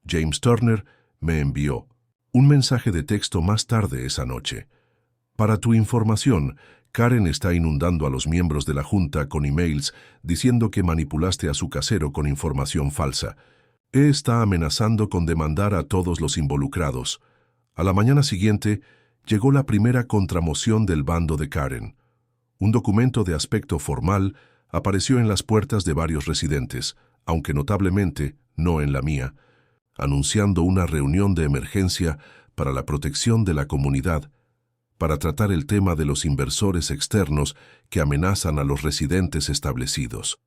James Turner me envió un mensaje de texto más tarde esa noche. «Para tu información, Karen está inundando a los miembros de la Junta con emails diciendo que manipulaste a su casero con información falsa. Está amenazando con demandar a todos los involucrados». A la mañana siguiente, llegó la primera contramoción del bando de Karen. Un documento de aspecto formal apareció en las puertas de varios residentes, aunque notablemente no en la mía, anunciando una reunión de emergencia para la protección de la comunidad, para tratar el tema de los inversores externos que amenazan a los residentes establecidos.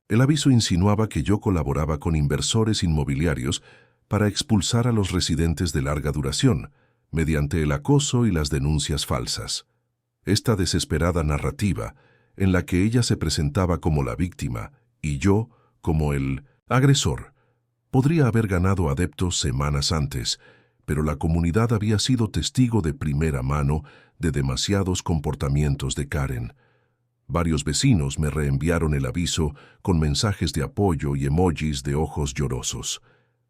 El aviso insinuaba que yo colaboraba con inversores inmobiliarios para expulsar a los residentes de larga duración, mediante el acoso y las denuncias falsas. Esta desesperada narrativa, en la que ella se presentaba como la víctima y yo como el agresor, podría haber ganado adeptos semanas antes, pero la comunidad había sido testigo de primera mano de demasiados comportamientos de Karen. Varios vecinos me reenviaron el aviso con mensajes de apoyo y emojis de ojos llorosos.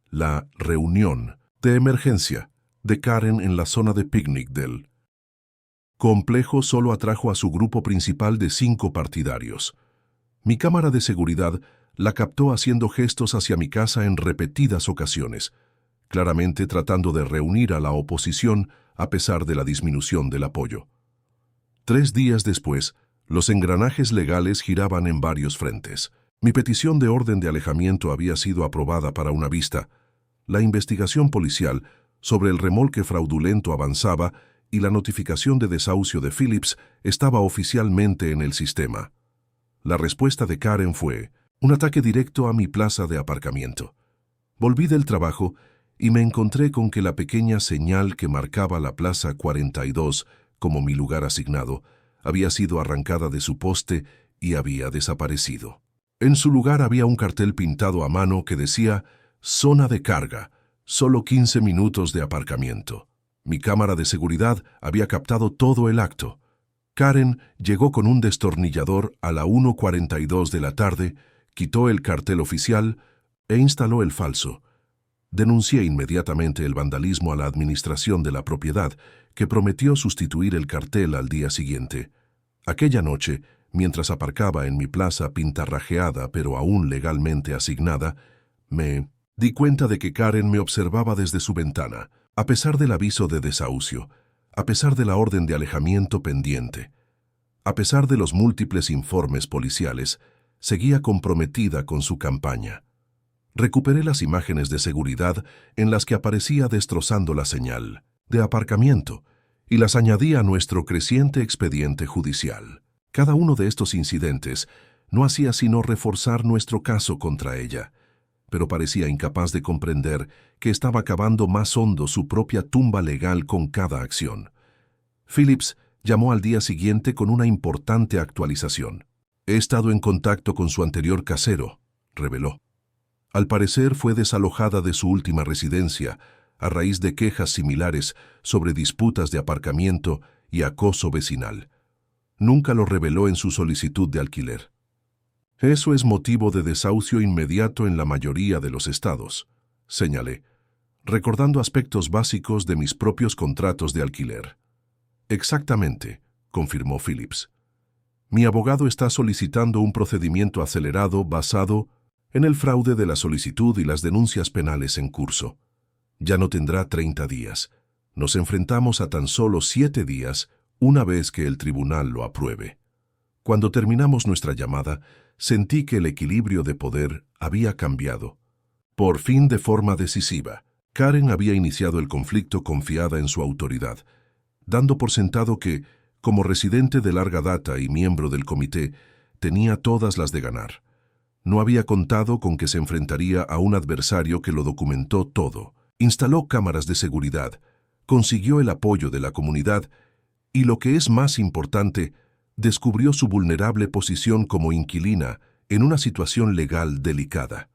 La reunión de emergencia de Karen en la zona de picnic del complejo solo atrajo a su grupo principal de 5 partidarios. Mi cámara de seguridad la captó haciendo gestos hacia mi casa en repetidas ocasiones, claramente tratando de reunir a la oposición a pesar de la disminución del apoyo. 3 días después, los engranajes legales giraban en varios frentes. Mi petición de orden de alejamiento había sido aprobada para una vista. La investigación policial sobre el remolque fraudulento avanzaba y la notificación de desahucio de Phillips estaba oficialmente en el sistema. La respuesta de Karen fue un ataque directo a mi plaza de aparcamiento. Volví del trabajo y me encontré con que la pequeña señal que marcaba la Plaza 42 como mi lugar asignado había sido arrancada de su poste y había desaparecido. En su lugar había un cartel pintado a mano que decía «Zona de carga, solo 15 minutos de aparcamiento». Mi cámara de seguridad había captado todo el acto. Karen llegó con un destornillador a la 1:42 de la tarde, quitó el cartel oficial e instaló el falso. Denuncié inmediatamente el vandalismo a la administración de la propiedad, que prometió sustituir el cartel al día siguiente. Aquella noche, mientras aparcaba en mi plaza pintarrajeada pero aún legalmente asignada, me di cuenta de que Karen me observaba desde su ventana, a pesar del aviso de desahucio, a pesar de la orden de alejamiento pendiente, a pesar de los múltiples informes policiales, seguía comprometida con su campaña. Recuperé las imágenes de seguridad en las que aparecía destrozando la señal de aparcamiento y las añadí a nuestro creciente expediente judicial. Cada uno de estos incidentes no hacía sino reforzar nuestro caso contra ella, pero parecía incapaz de comprender que estaba cavando más hondo su propia tumba legal con cada acción. Phillips llamó al día siguiente con una importante actualización. «He estado en contacto con su anterior casero», reveló. Al parecer fue desalojada de su última residencia a raíz de quejas similares sobre disputas de aparcamiento y acoso vecinal. Nunca lo reveló en su solicitud de alquiler. «Eso es motivo de desahucio inmediato en la mayoría de los estados», señalé, recordando aspectos básicos de mis propios contratos de alquiler. «Exactamente», confirmó Phillips. «Mi abogado está solicitando un procedimiento acelerado basado en el fraude de la solicitud y las denuncias penales en curso. Ya no tendrá 30 días. Nos enfrentamos a tan solo 7 días una vez que el tribunal lo apruebe». Cuando terminamos nuestra llamada, sentí que el equilibrio de poder había cambiado. Por fin, de forma decisiva, Karen había iniciado el conflicto confiada en su autoridad, dando por sentado que, como residente de larga data y miembro del comité, tenía todas las de ganar. No había contado con que se enfrentaría a un adversario que lo documentó todo. Instaló cámaras de seguridad, consiguió el apoyo de la comunidad y, lo que es más importante, descubrió su vulnerable posición como inquilina en una situación legal delicada.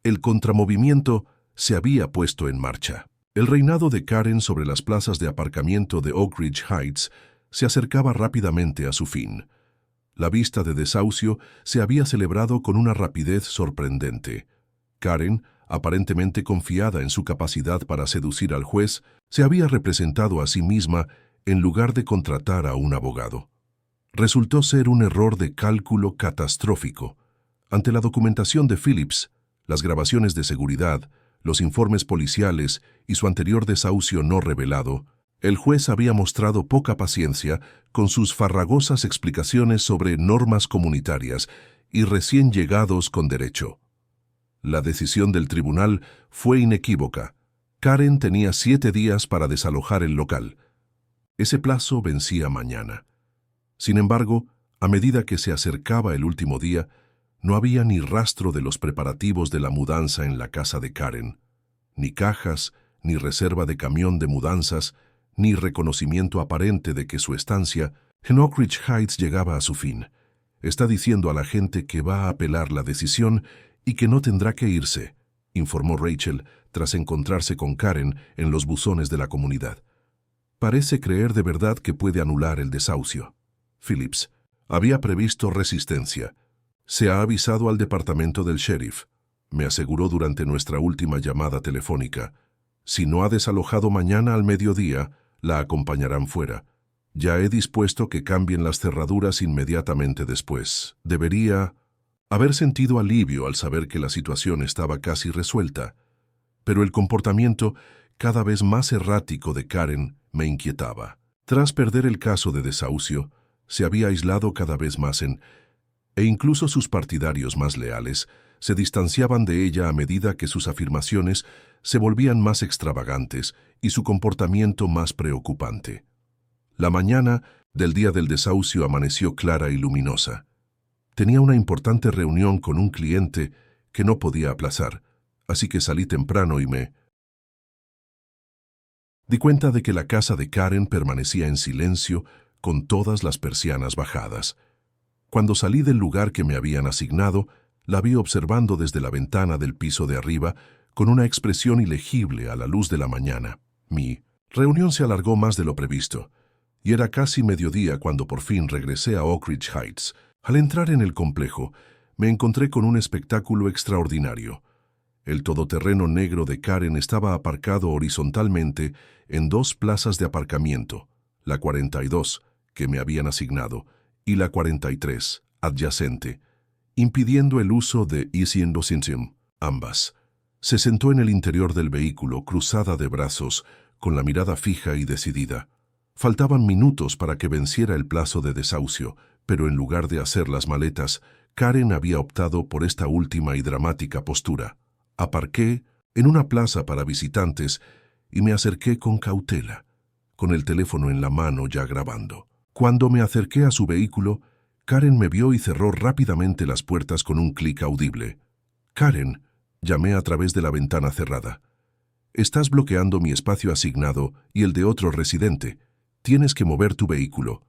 El contramovimiento se había puesto en marcha. El reinado de Karen sobre las plazas de aparcamiento de Oak Ridge Heights se acercaba rápidamente a su fin. La vista de desahucio se había celebrado con una rapidez sorprendente. Karen, aparentemente confiada en su capacidad para seducir al juez, se había representado a sí misma en lugar de contratar a un abogado. Resultó ser un error de cálculo catastrófico. Ante la documentación de Phillips, las grabaciones de seguridad, los informes policiales y su anterior desahucio no revelado, el juez había mostrado poca paciencia con sus farragosas explicaciones sobre normas comunitarias y recién llegados con derecho. La decisión del tribunal fue inequívoca. Karen tenía 7 días para desalojar el local. Ese plazo vencía mañana. Sin embargo, a medida que se acercaba el último día, no había ni rastro de los preparativos de la mudanza en la casa de Karen, ni cajas, ni reserva de camión de mudanzas, ni reconocimiento aparente de que su estancia en Oak Ridge Heights llegaba a su fin. «Está diciendo a la gente que va a apelar la decisión y que no tendrá que irse», informó Rachel tras encontrarse con Karen en los buzones de la comunidad. «Parece creer de verdad que puede anular el desahucio». Phillips había previsto resistencia. «Se ha avisado al departamento del sheriff», me aseguró durante nuestra última llamada telefónica. «Si no ha desalojado mañana al mediodía, la acompañarán fuera. Ya he dispuesto que cambien las cerraduras inmediatamente después. Debería haber sentido alivio al saber que la situación estaba casi resuelta, pero el comportamiento cada vez más errático de Karen me inquietaba. Tras perder el caso de desahucio, se había aislado cada vez más e incluso sus partidarios más leales se distanciaban de ella a medida que sus afirmaciones se volvían más extravagantes y su comportamiento más preocupante. La mañana del día del desahucio amaneció clara y luminosa. Tenía una importante reunión con un cliente que no podía aplazar, así que salí temprano y me di cuenta de que la casa de Karen permanecía en silencio con todas las persianas bajadas. Cuando salí del lugar que me habían asignado, la vi observando desde la ventana del piso de arriba con una expresión ilegible a la luz de la mañana. Mi reunión se alargó más de lo previsto, y era casi mediodía cuando por fin regresé a Oak Ridge Heights. Al entrar en el complejo, me encontré con un espectáculo extraordinario. El todoterreno negro de Karen estaba aparcado horizontalmente en dos plazas de aparcamiento, la 42, que me habían asignado, y la 43, adyacente, impidiendo el uso de Easy and Washington, ambas. Se sentó en el interior del vehículo, cruzada de brazos, con la mirada fija y decidida. Faltaban minutos para que venciera el plazo de desahucio, pero en lugar de hacer las maletas, Karen había optado por esta última y dramática postura. Aparqué en una plaza para visitantes y me acerqué con cautela, con el teléfono en la mano ya grabando. Cuando me acerqué a su vehículo, Karen me vio y cerró rápidamente las puertas con un clic audible. «Karen», llamé a través de la ventana cerrada. «Estás bloqueando mi espacio asignado y el de otro residente. Tienes que mover tu vehículo».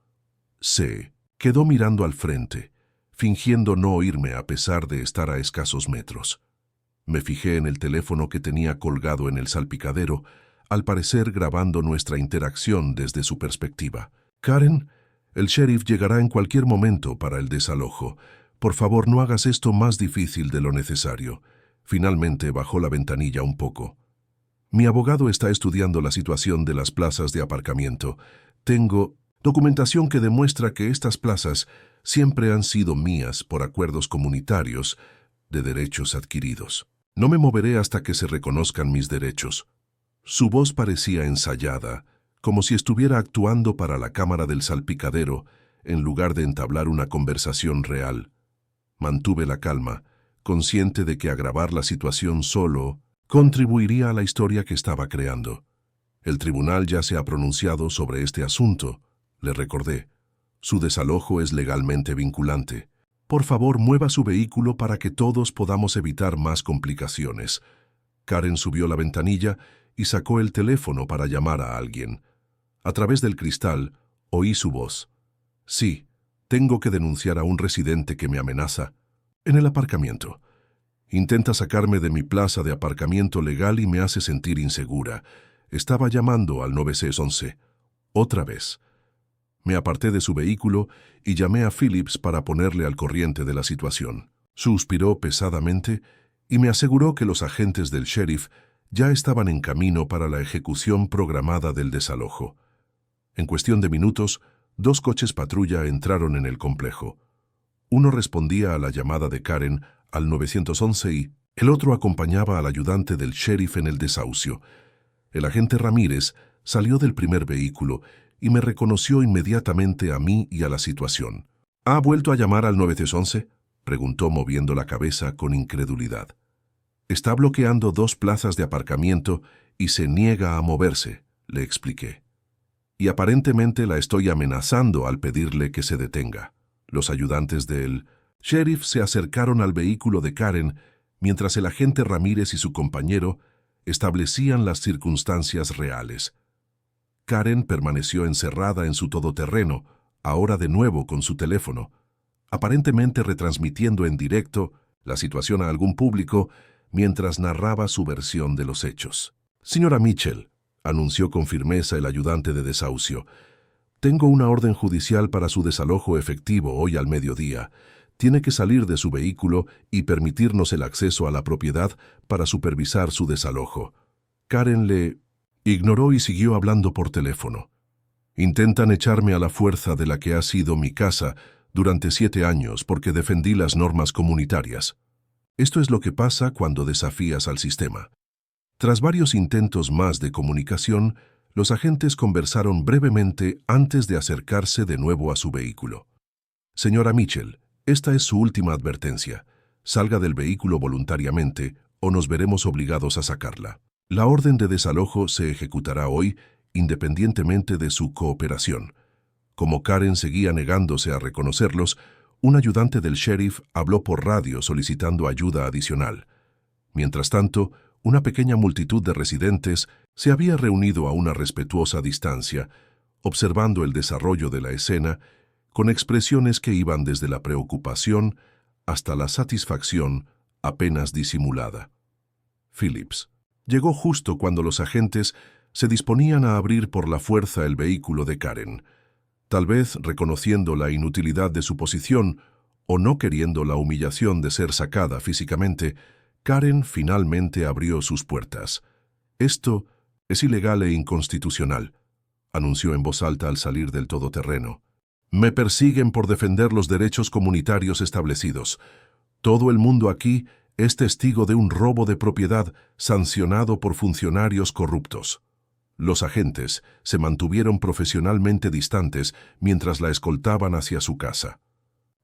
Se quedó mirando al frente, fingiendo no oírme a pesar de estar a escasos metros. Me fijé en el teléfono que tenía colgado en el salpicadero, al parecer grabando nuestra interacción desde su perspectiva. «Karen, el sheriff llegará en cualquier momento para el desalojo. Por favor, no hagas esto más difícil de lo necesario». Finalmente bajó la ventanilla un poco. «Mi abogado está estudiando la situación de las plazas de aparcamiento. Tengo documentación que demuestra que estas plazas siempre han sido mías por acuerdos comunitarios de derechos adquiridos. No me moveré hasta que se reconozcan mis derechos». Su voz parecía ensayada, como si estuviera actuando para la cámara del salpicadero, en lugar de entablar una conversación real. Mantuve la calma, consciente de que agravar la situación solo contribuiría a la historia que estaba creando. «El tribunal ya se ha pronunciado sobre este asunto», le recordé. «Su desalojo es legalmente vinculante. Por favor, mueva su vehículo para que todos podamos evitar más complicaciones». Karen subió la ventanilla y sacó el teléfono para llamar a alguien. A través del cristal, oí su voz. «Sí, tengo que denunciar a un residente que me amenaza. En el aparcamiento. Intenta sacarme de mi plaza de aparcamiento legal y me hace sentir insegura. Estaba llamando al 911. Otra vez». Me aparté de su vehículo y llamé a Phillips para ponerle al corriente de la situación. Suspiró pesadamente y me aseguró que los agentes del sheriff ya estaban en camino para la ejecución programada del desalojo. En cuestión de minutos, 2 coches patrulla entraron en el complejo. Uno respondía a la llamada de Karen al 911 y el otro acompañaba al ayudante del sheriff en el desahucio. El agente Ramírez salió del primer vehículo y me reconoció inmediatamente a mí y a la situación. «¿Ha vuelto a llamar al 911?» preguntó moviendo la cabeza con incredulidad. «Está bloqueando 2 plazas de aparcamiento y se niega a moverse», le expliqué. «Y aparentemente la estoy amenazando al pedirle que se detenga». Los ayudantes del sheriff se acercaron al vehículo de Karen mientras el agente Ramírez y su compañero establecían las circunstancias reales. Karen permaneció encerrada en su todoterreno, ahora de nuevo con su teléfono, aparentemente retransmitiendo en directo la situación a algún público mientras narraba su versión de los hechos. «Señora Mitchell», anunció con firmeza el ayudante de desahucio, «tengo una orden judicial para su desalojo efectivo hoy al mediodía. Tiene que salir de su vehículo y permitirnos el acceso a la propiedad para supervisar su desalojo». Karen le ignoró y siguió hablando por teléfono. «Intentan echarme a la fuerza de la que ha sido mi casa durante 7 años porque defendí las normas comunitarias. Esto es lo que pasa cuando desafías al sistema». Tras varios intentos más de comunicación, Los agentes conversaron brevemente antes de acercarse de nuevo a su vehículo. Señora Mitchell, esta es su última advertencia. Salga del vehículo voluntariamente o nos veremos obligados a sacarla. La orden de desalojo se ejecutará hoy, independientemente de su cooperación. Como Karen seguía negándose a reconocerlos, un ayudante del sheriff habló por radio solicitando ayuda adicional. Mientras tanto, una pequeña multitud de residentes se había reunido a una respetuosa distancia, observando el desarrollo de la escena, con expresiones que iban desde la preocupación hasta la satisfacción apenas disimulada. Phillips llegó justo cuando los agentes se disponían a abrir por la fuerza el vehículo de Karen. Tal vez reconociendo la inutilidad de su posición o no queriendo la humillación de ser sacada físicamente, Karen finalmente abrió sus puertas. «Esto es ilegal e inconstitucional», anunció en voz alta al salir del todoterreno. «Me persiguen por defender los derechos comunitarios establecidos. Todo el mundo aquí es testigo de un robo de propiedad sancionado por funcionarios corruptos». Los agentes se mantuvieron profesionalmente distantes mientras la escoltaban hacia su casa.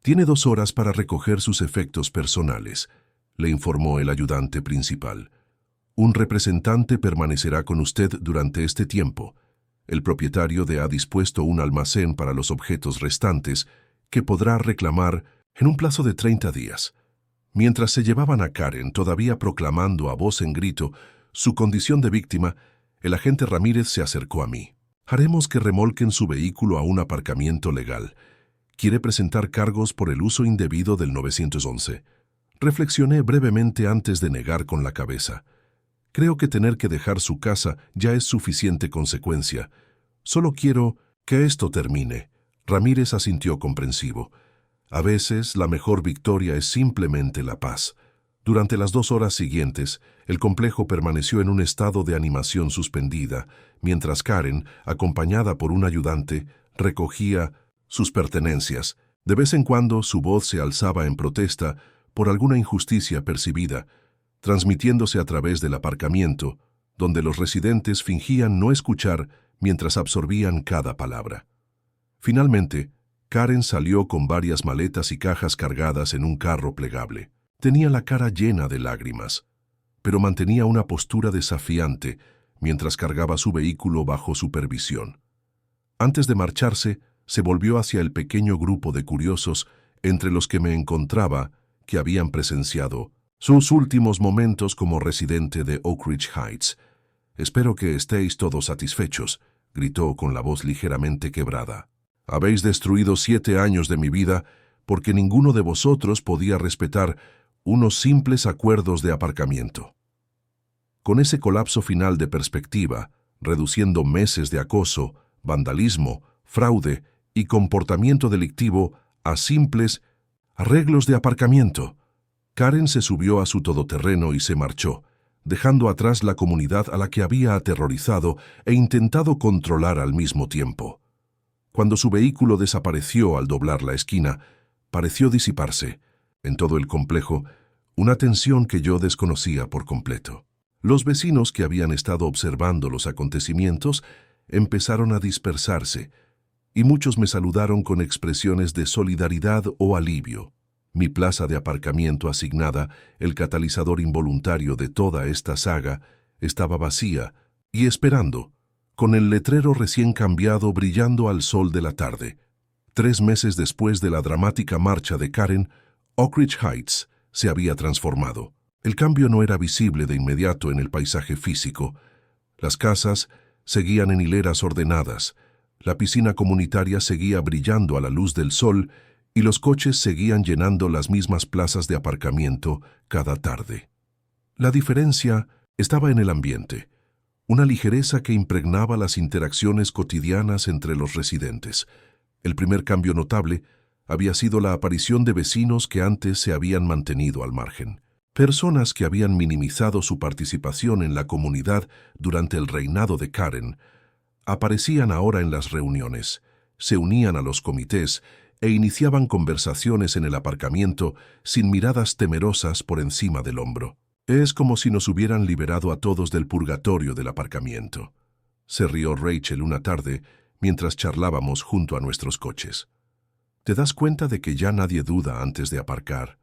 «Tiene 2 horas para recoger sus efectos personales», le informó el ayudante principal. «Un representante permanecerá con usted durante este tiempo. El propietario ha dispuesto un almacén para los objetos restantes que podrá reclamar en un plazo de 30 días. Mientras se llevaban a Karen, todavía proclamando a voz en grito su condición de víctima, el agente Ramírez se acercó a mí. «Haremos que remolquen su vehículo a un aparcamiento legal. Quiere presentar cargos por el uso indebido del 911. Reflexioné brevemente antes de negar con la cabeza. Creo que tener que dejar su casa ya es suficiente consecuencia. Solo quiero que esto termine». Ramírez asintió comprensivo. «A veces la mejor victoria es simplemente la paz». Durante las 2 horas siguientes, el complejo permaneció en un estado de animación suspendida, mientras Karen, acompañada por un ayudante, recogía sus pertenencias. De vez en cuando su voz se alzaba en protesta por alguna injusticia percibida, transmitiéndose a través del aparcamiento, donde los residentes fingían no escuchar mientras absorbían cada palabra. Finalmente, Karen salió con varias maletas y cajas cargadas en un carro plegable. Tenía la cara llena de lágrimas, pero mantenía una postura desafiante mientras cargaba su vehículo bajo supervisión. Antes de marcharse, se volvió hacia el pequeño grupo de curiosos entre los que me encontraba que habían presenciado sus últimos momentos como residente de Oak Ridge Heights. «Espero que estéis todos satisfechos», gritó con la voz ligeramente quebrada. «Habéis destruido 7 años de mi vida porque ninguno de vosotros podía respetar unos simples acuerdos de aparcamiento». Con ese colapso final de perspectiva, reduciendo meses de acoso, vandalismo, fraude y comportamiento delictivo a simples arreglos de aparcamiento, Karen se subió a su todoterreno y se marchó, dejando atrás la comunidad a la que había aterrorizado e intentado controlar al mismo tiempo. Cuando su vehículo desapareció al doblar la esquina, pareció disiparse, en todo el complejo, una tensión que yo desconocía por completo. Los vecinos que habían estado observando los acontecimientos empezaron a dispersarse, y muchos me saludaron con expresiones de solidaridad o alivio. Mi plaza de aparcamiento asignada, el catalizador involuntario de toda esta saga, estaba vacía y esperando, con el letrero recién cambiado brillando al sol de la tarde. 3 meses después de la dramática marcha de Karen, Oak Ridge Heights se había transformado. El cambio no era visible de inmediato en el paisaje físico. Las casas seguían en hileras ordenadas, la piscina comunitaria seguía brillando a la luz del sol y los coches seguían llenando las mismas plazas de aparcamiento cada tarde. La diferencia estaba en el ambiente, una ligereza que impregnaba las interacciones cotidianas entre los residentes. El primer cambio notable había sido la aparición de vecinos que antes se habían mantenido al margen. Personas que habían minimizado su participación en la comunidad durante el reinado de Karen aparecían ahora en las reuniones, se unían a los comités e iniciaban conversaciones en el aparcamiento sin miradas temerosas por encima del hombro. Es como si nos hubieran liberado a todos del purgatorio del aparcamiento. se rió Rachel una tarde mientras charlábamos junto a nuestros coches. ¿Te das cuenta de que ya nadie duda antes de aparcar?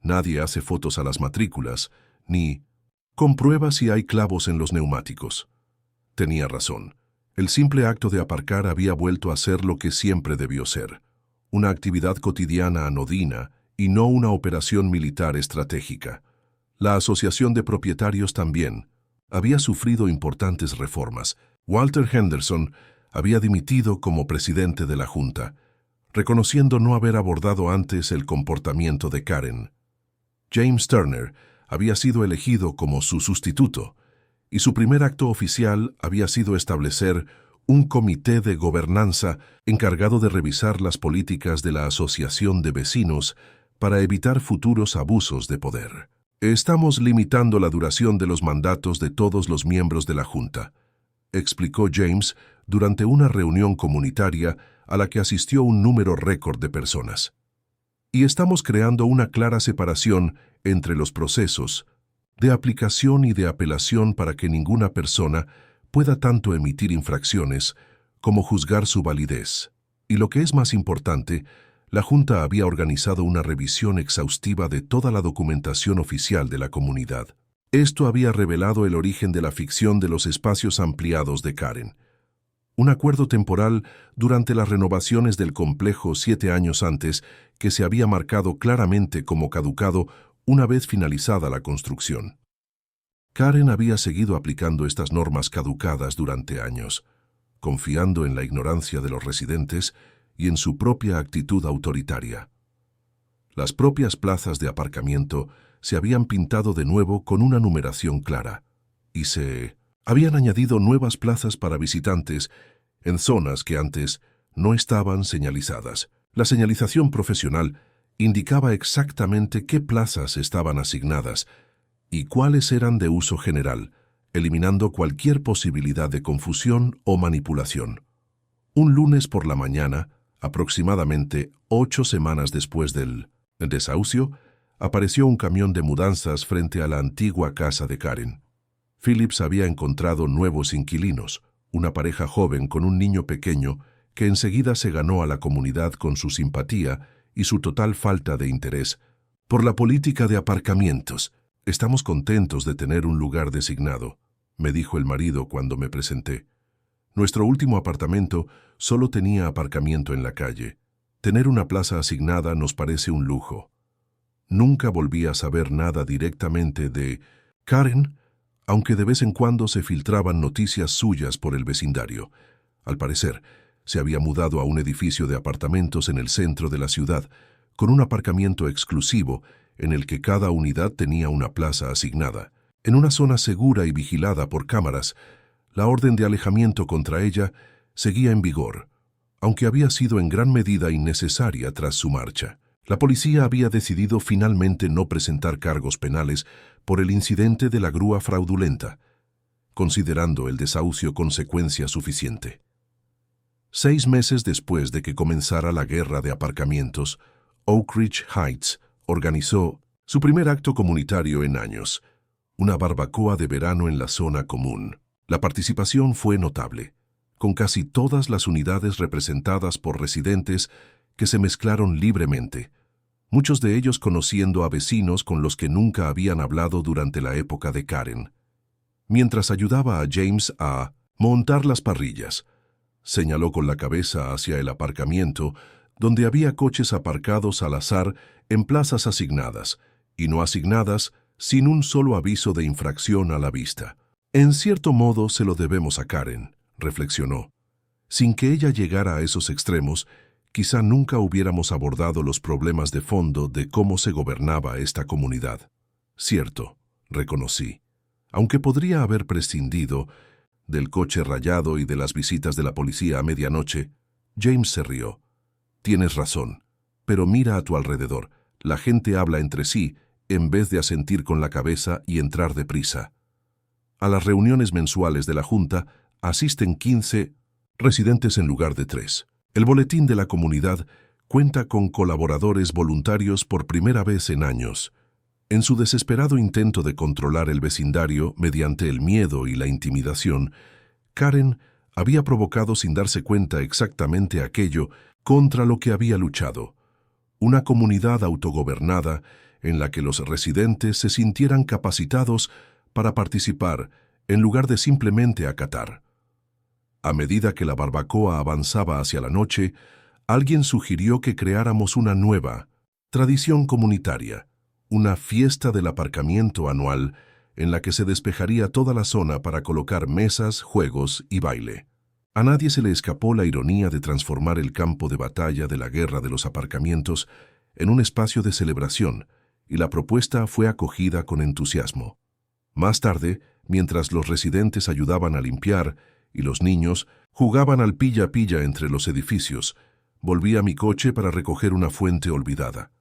Nadie hace fotos a las matrículas, ni comprueba si hay clavos en los neumáticos. Tenía razón. El simple acto de aparcar había vuelto a ser lo que siempre debió ser, una actividad cotidiana anodina y no una operación militar estratégica. La Asociación de Propietarios también había sufrido importantes reformas. Walter Henderson había dimitido como presidente de la Junta, reconociendo no haber abordado antes el comportamiento de Karen. James Turner había sido elegido como su sustituto, y su primer acto oficial había sido establecer un comité de gobernanza encargado de revisar las políticas de la Asociación de Vecinos para evitar futuros abusos de poder. Estamos limitando la duración de los mandatos de todos los miembros de la Junta, explicó James durante una reunión comunitaria a la que asistió un número récord de personas. Y estamos creando una clara separación entre los procesos de aplicación y de apelación para que ninguna persona pueda tanto emitir infracciones como juzgar su validez. Y lo que es más importante, la Junta había organizado una revisión exhaustiva de toda la documentación oficial de la comunidad. Esto había revelado el origen de la ficción de los espacios ampliados de Karen. Un acuerdo temporal durante las renovaciones del complejo 7 años antes que se había marcado claramente como caducado una vez finalizada la construcción. Karen había seguido aplicando estas normas caducadas durante años, confiando en la ignorancia de los residentes y en su propia actitud autoritaria. Las propias plazas de aparcamiento se habían pintado de nuevo con una numeración clara, y se habían añadido nuevas plazas para visitantes en zonas que antes no estaban señalizadas. La señalización profesional indicaba exactamente qué plazas estaban asignadas y cuáles eran de uso general, eliminando cualquier posibilidad de confusión o manipulación. Un lunes por la mañana, aproximadamente 8 semanas después del desahucio, apareció un camión de mudanzas frente a la antigua casa de Karen. Phillips había encontrado nuevos inquilinos, una pareja joven con un niño pequeño que enseguida se ganó a la comunidad con su simpatía y su total falta de interés por la política de aparcamientos. «Estamos contentos de tener un lugar designado», me dijo el marido cuando me presenté. Nuestro último apartamento solo tenía aparcamiento en la calle. Tener una plaza asignada nos parece un lujo. Nunca volví a saber nada directamente de Karen, aunque de vez en cuando se filtraban noticias suyas por el vecindario. Al parecer, se había mudado a un edificio de apartamentos en el centro de la ciudad, con un aparcamiento exclusivo en el que cada unidad tenía una plaza asignada. En una zona segura y vigilada por cámaras, la orden de alejamiento contra ella seguía en vigor, aunque había sido en gran medida innecesaria tras su marcha. La policía había decidido finalmente no presentar cargos penales por el incidente de la grúa fraudulenta, considerando el desahucio consecuencia suficiente. 6 meses después de que comenzara la guerra de aparcamientos, Oak Ridge Heights organizó su primer acto comunitario en años, una barbacoa de verano en la zona común. La participación fue notable, con casi todas las unidades representadas por residentes que se mezclaron libremente, muchos de ellos conociendo a vecinos con los que nunca habían hablado durante la época de Karen. Mientras ayudaba a James a montar las parrillas, señaló con la cabeza hacia el aparcamiento, donde había coches aparcados al azar en plazas asignadas y no asignadas sin un solo aviso de infracción a la vista. En cierto modo se lo debemos a Karen, reflexionó. Sin que ella llegara a esos extremos, quizá nunca hubiéramos abordado los problemas de fondo de cómo se gobernaba esta comunidad. Cierto, reconocí. Aunque podría haber prescindido del coche rayado y de las visitas de la policía a medianoche, James se rió. Tienes razón, pero mira a tu alrededor. La gente habla entre sí en vez de asentir con la cabeza y entrar deprisa. A las reuniones mensuales de la Junta asisten 15 residentes en lugar de 3. El boletín de la comunidad cuenta con colaboradores voluntarios por primera vez en años. En su desesperado intento de controlar el vecindario mediante el miedo y la intimidación, Karen había provocado sin darse cuenta exactamente aquello contra lo que había luchado: una comunidad autogobernada en la que los residentes se sintieran capacitados para participar en lugar de simplemente acatar. A medida que la barbacoa avanzaba hacia la noche, alguien sugirió que creáramos una nueva tradición comunitaria, una fiesta del aparcamiento anual en la que se despejaría toda la zona para colocar mesas, juegos y baile. A nadie se le escapó la ironía de transformar el campo de batalla de la guerra de los aparcamientos en un espacio de celebración, y la propuesta fue acogida con entusiasmo. Más tarde, mientras los residentes ayudaban a limpiar y los niños jugaban al pilla-pilla entre los edificios, volví a mi coche para recoger una fuente olvidada.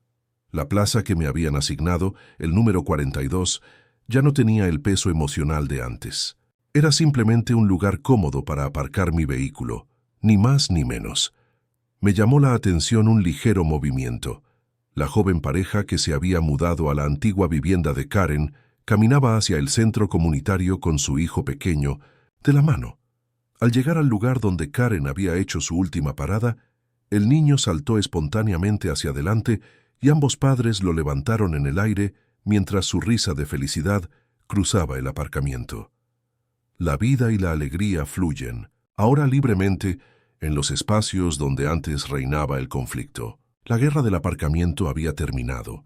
La plaza que me habían asignado, el número 42, ya no tenía el peso emocional de antes. Era simplemente un lugar cómodo para aparcar mi vehículo, ni más ni menos. Me llamó la atención un ligero movimiento. La joven pareja que se había mudado a la antigua vivienda de Karen caminaba hacia el centro comunitario con su hijo pequeño, de la mano. Al llegar al lugar donde Karen había hecho su última parada, el niño saltó espontáneamente hacia adelante y ambos padres lo levantaron en el aire mientras su risa de felicidad cruzaba el aparcamiento. La vida y la alegría fluyen, ahora libremente, en los espacios donde antes reinaba el conflicto. La guerra del aparcamiento había terminado,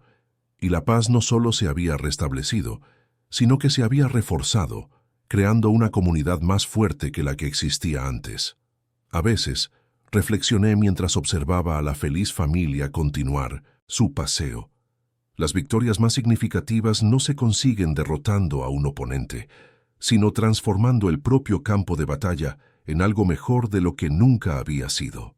y la paz no solo se había restablecido, sino que se había reforzado, creando una comunidad más fuerte que la que existía antes. A veces, reflexioné mientras observaba a la feliz familia continuar su paseo. Las victorias más significativas no se consiguen derrotando a un oponente, sino transformando el propio campo de batalla en algo mejor de lo que nunca había sido.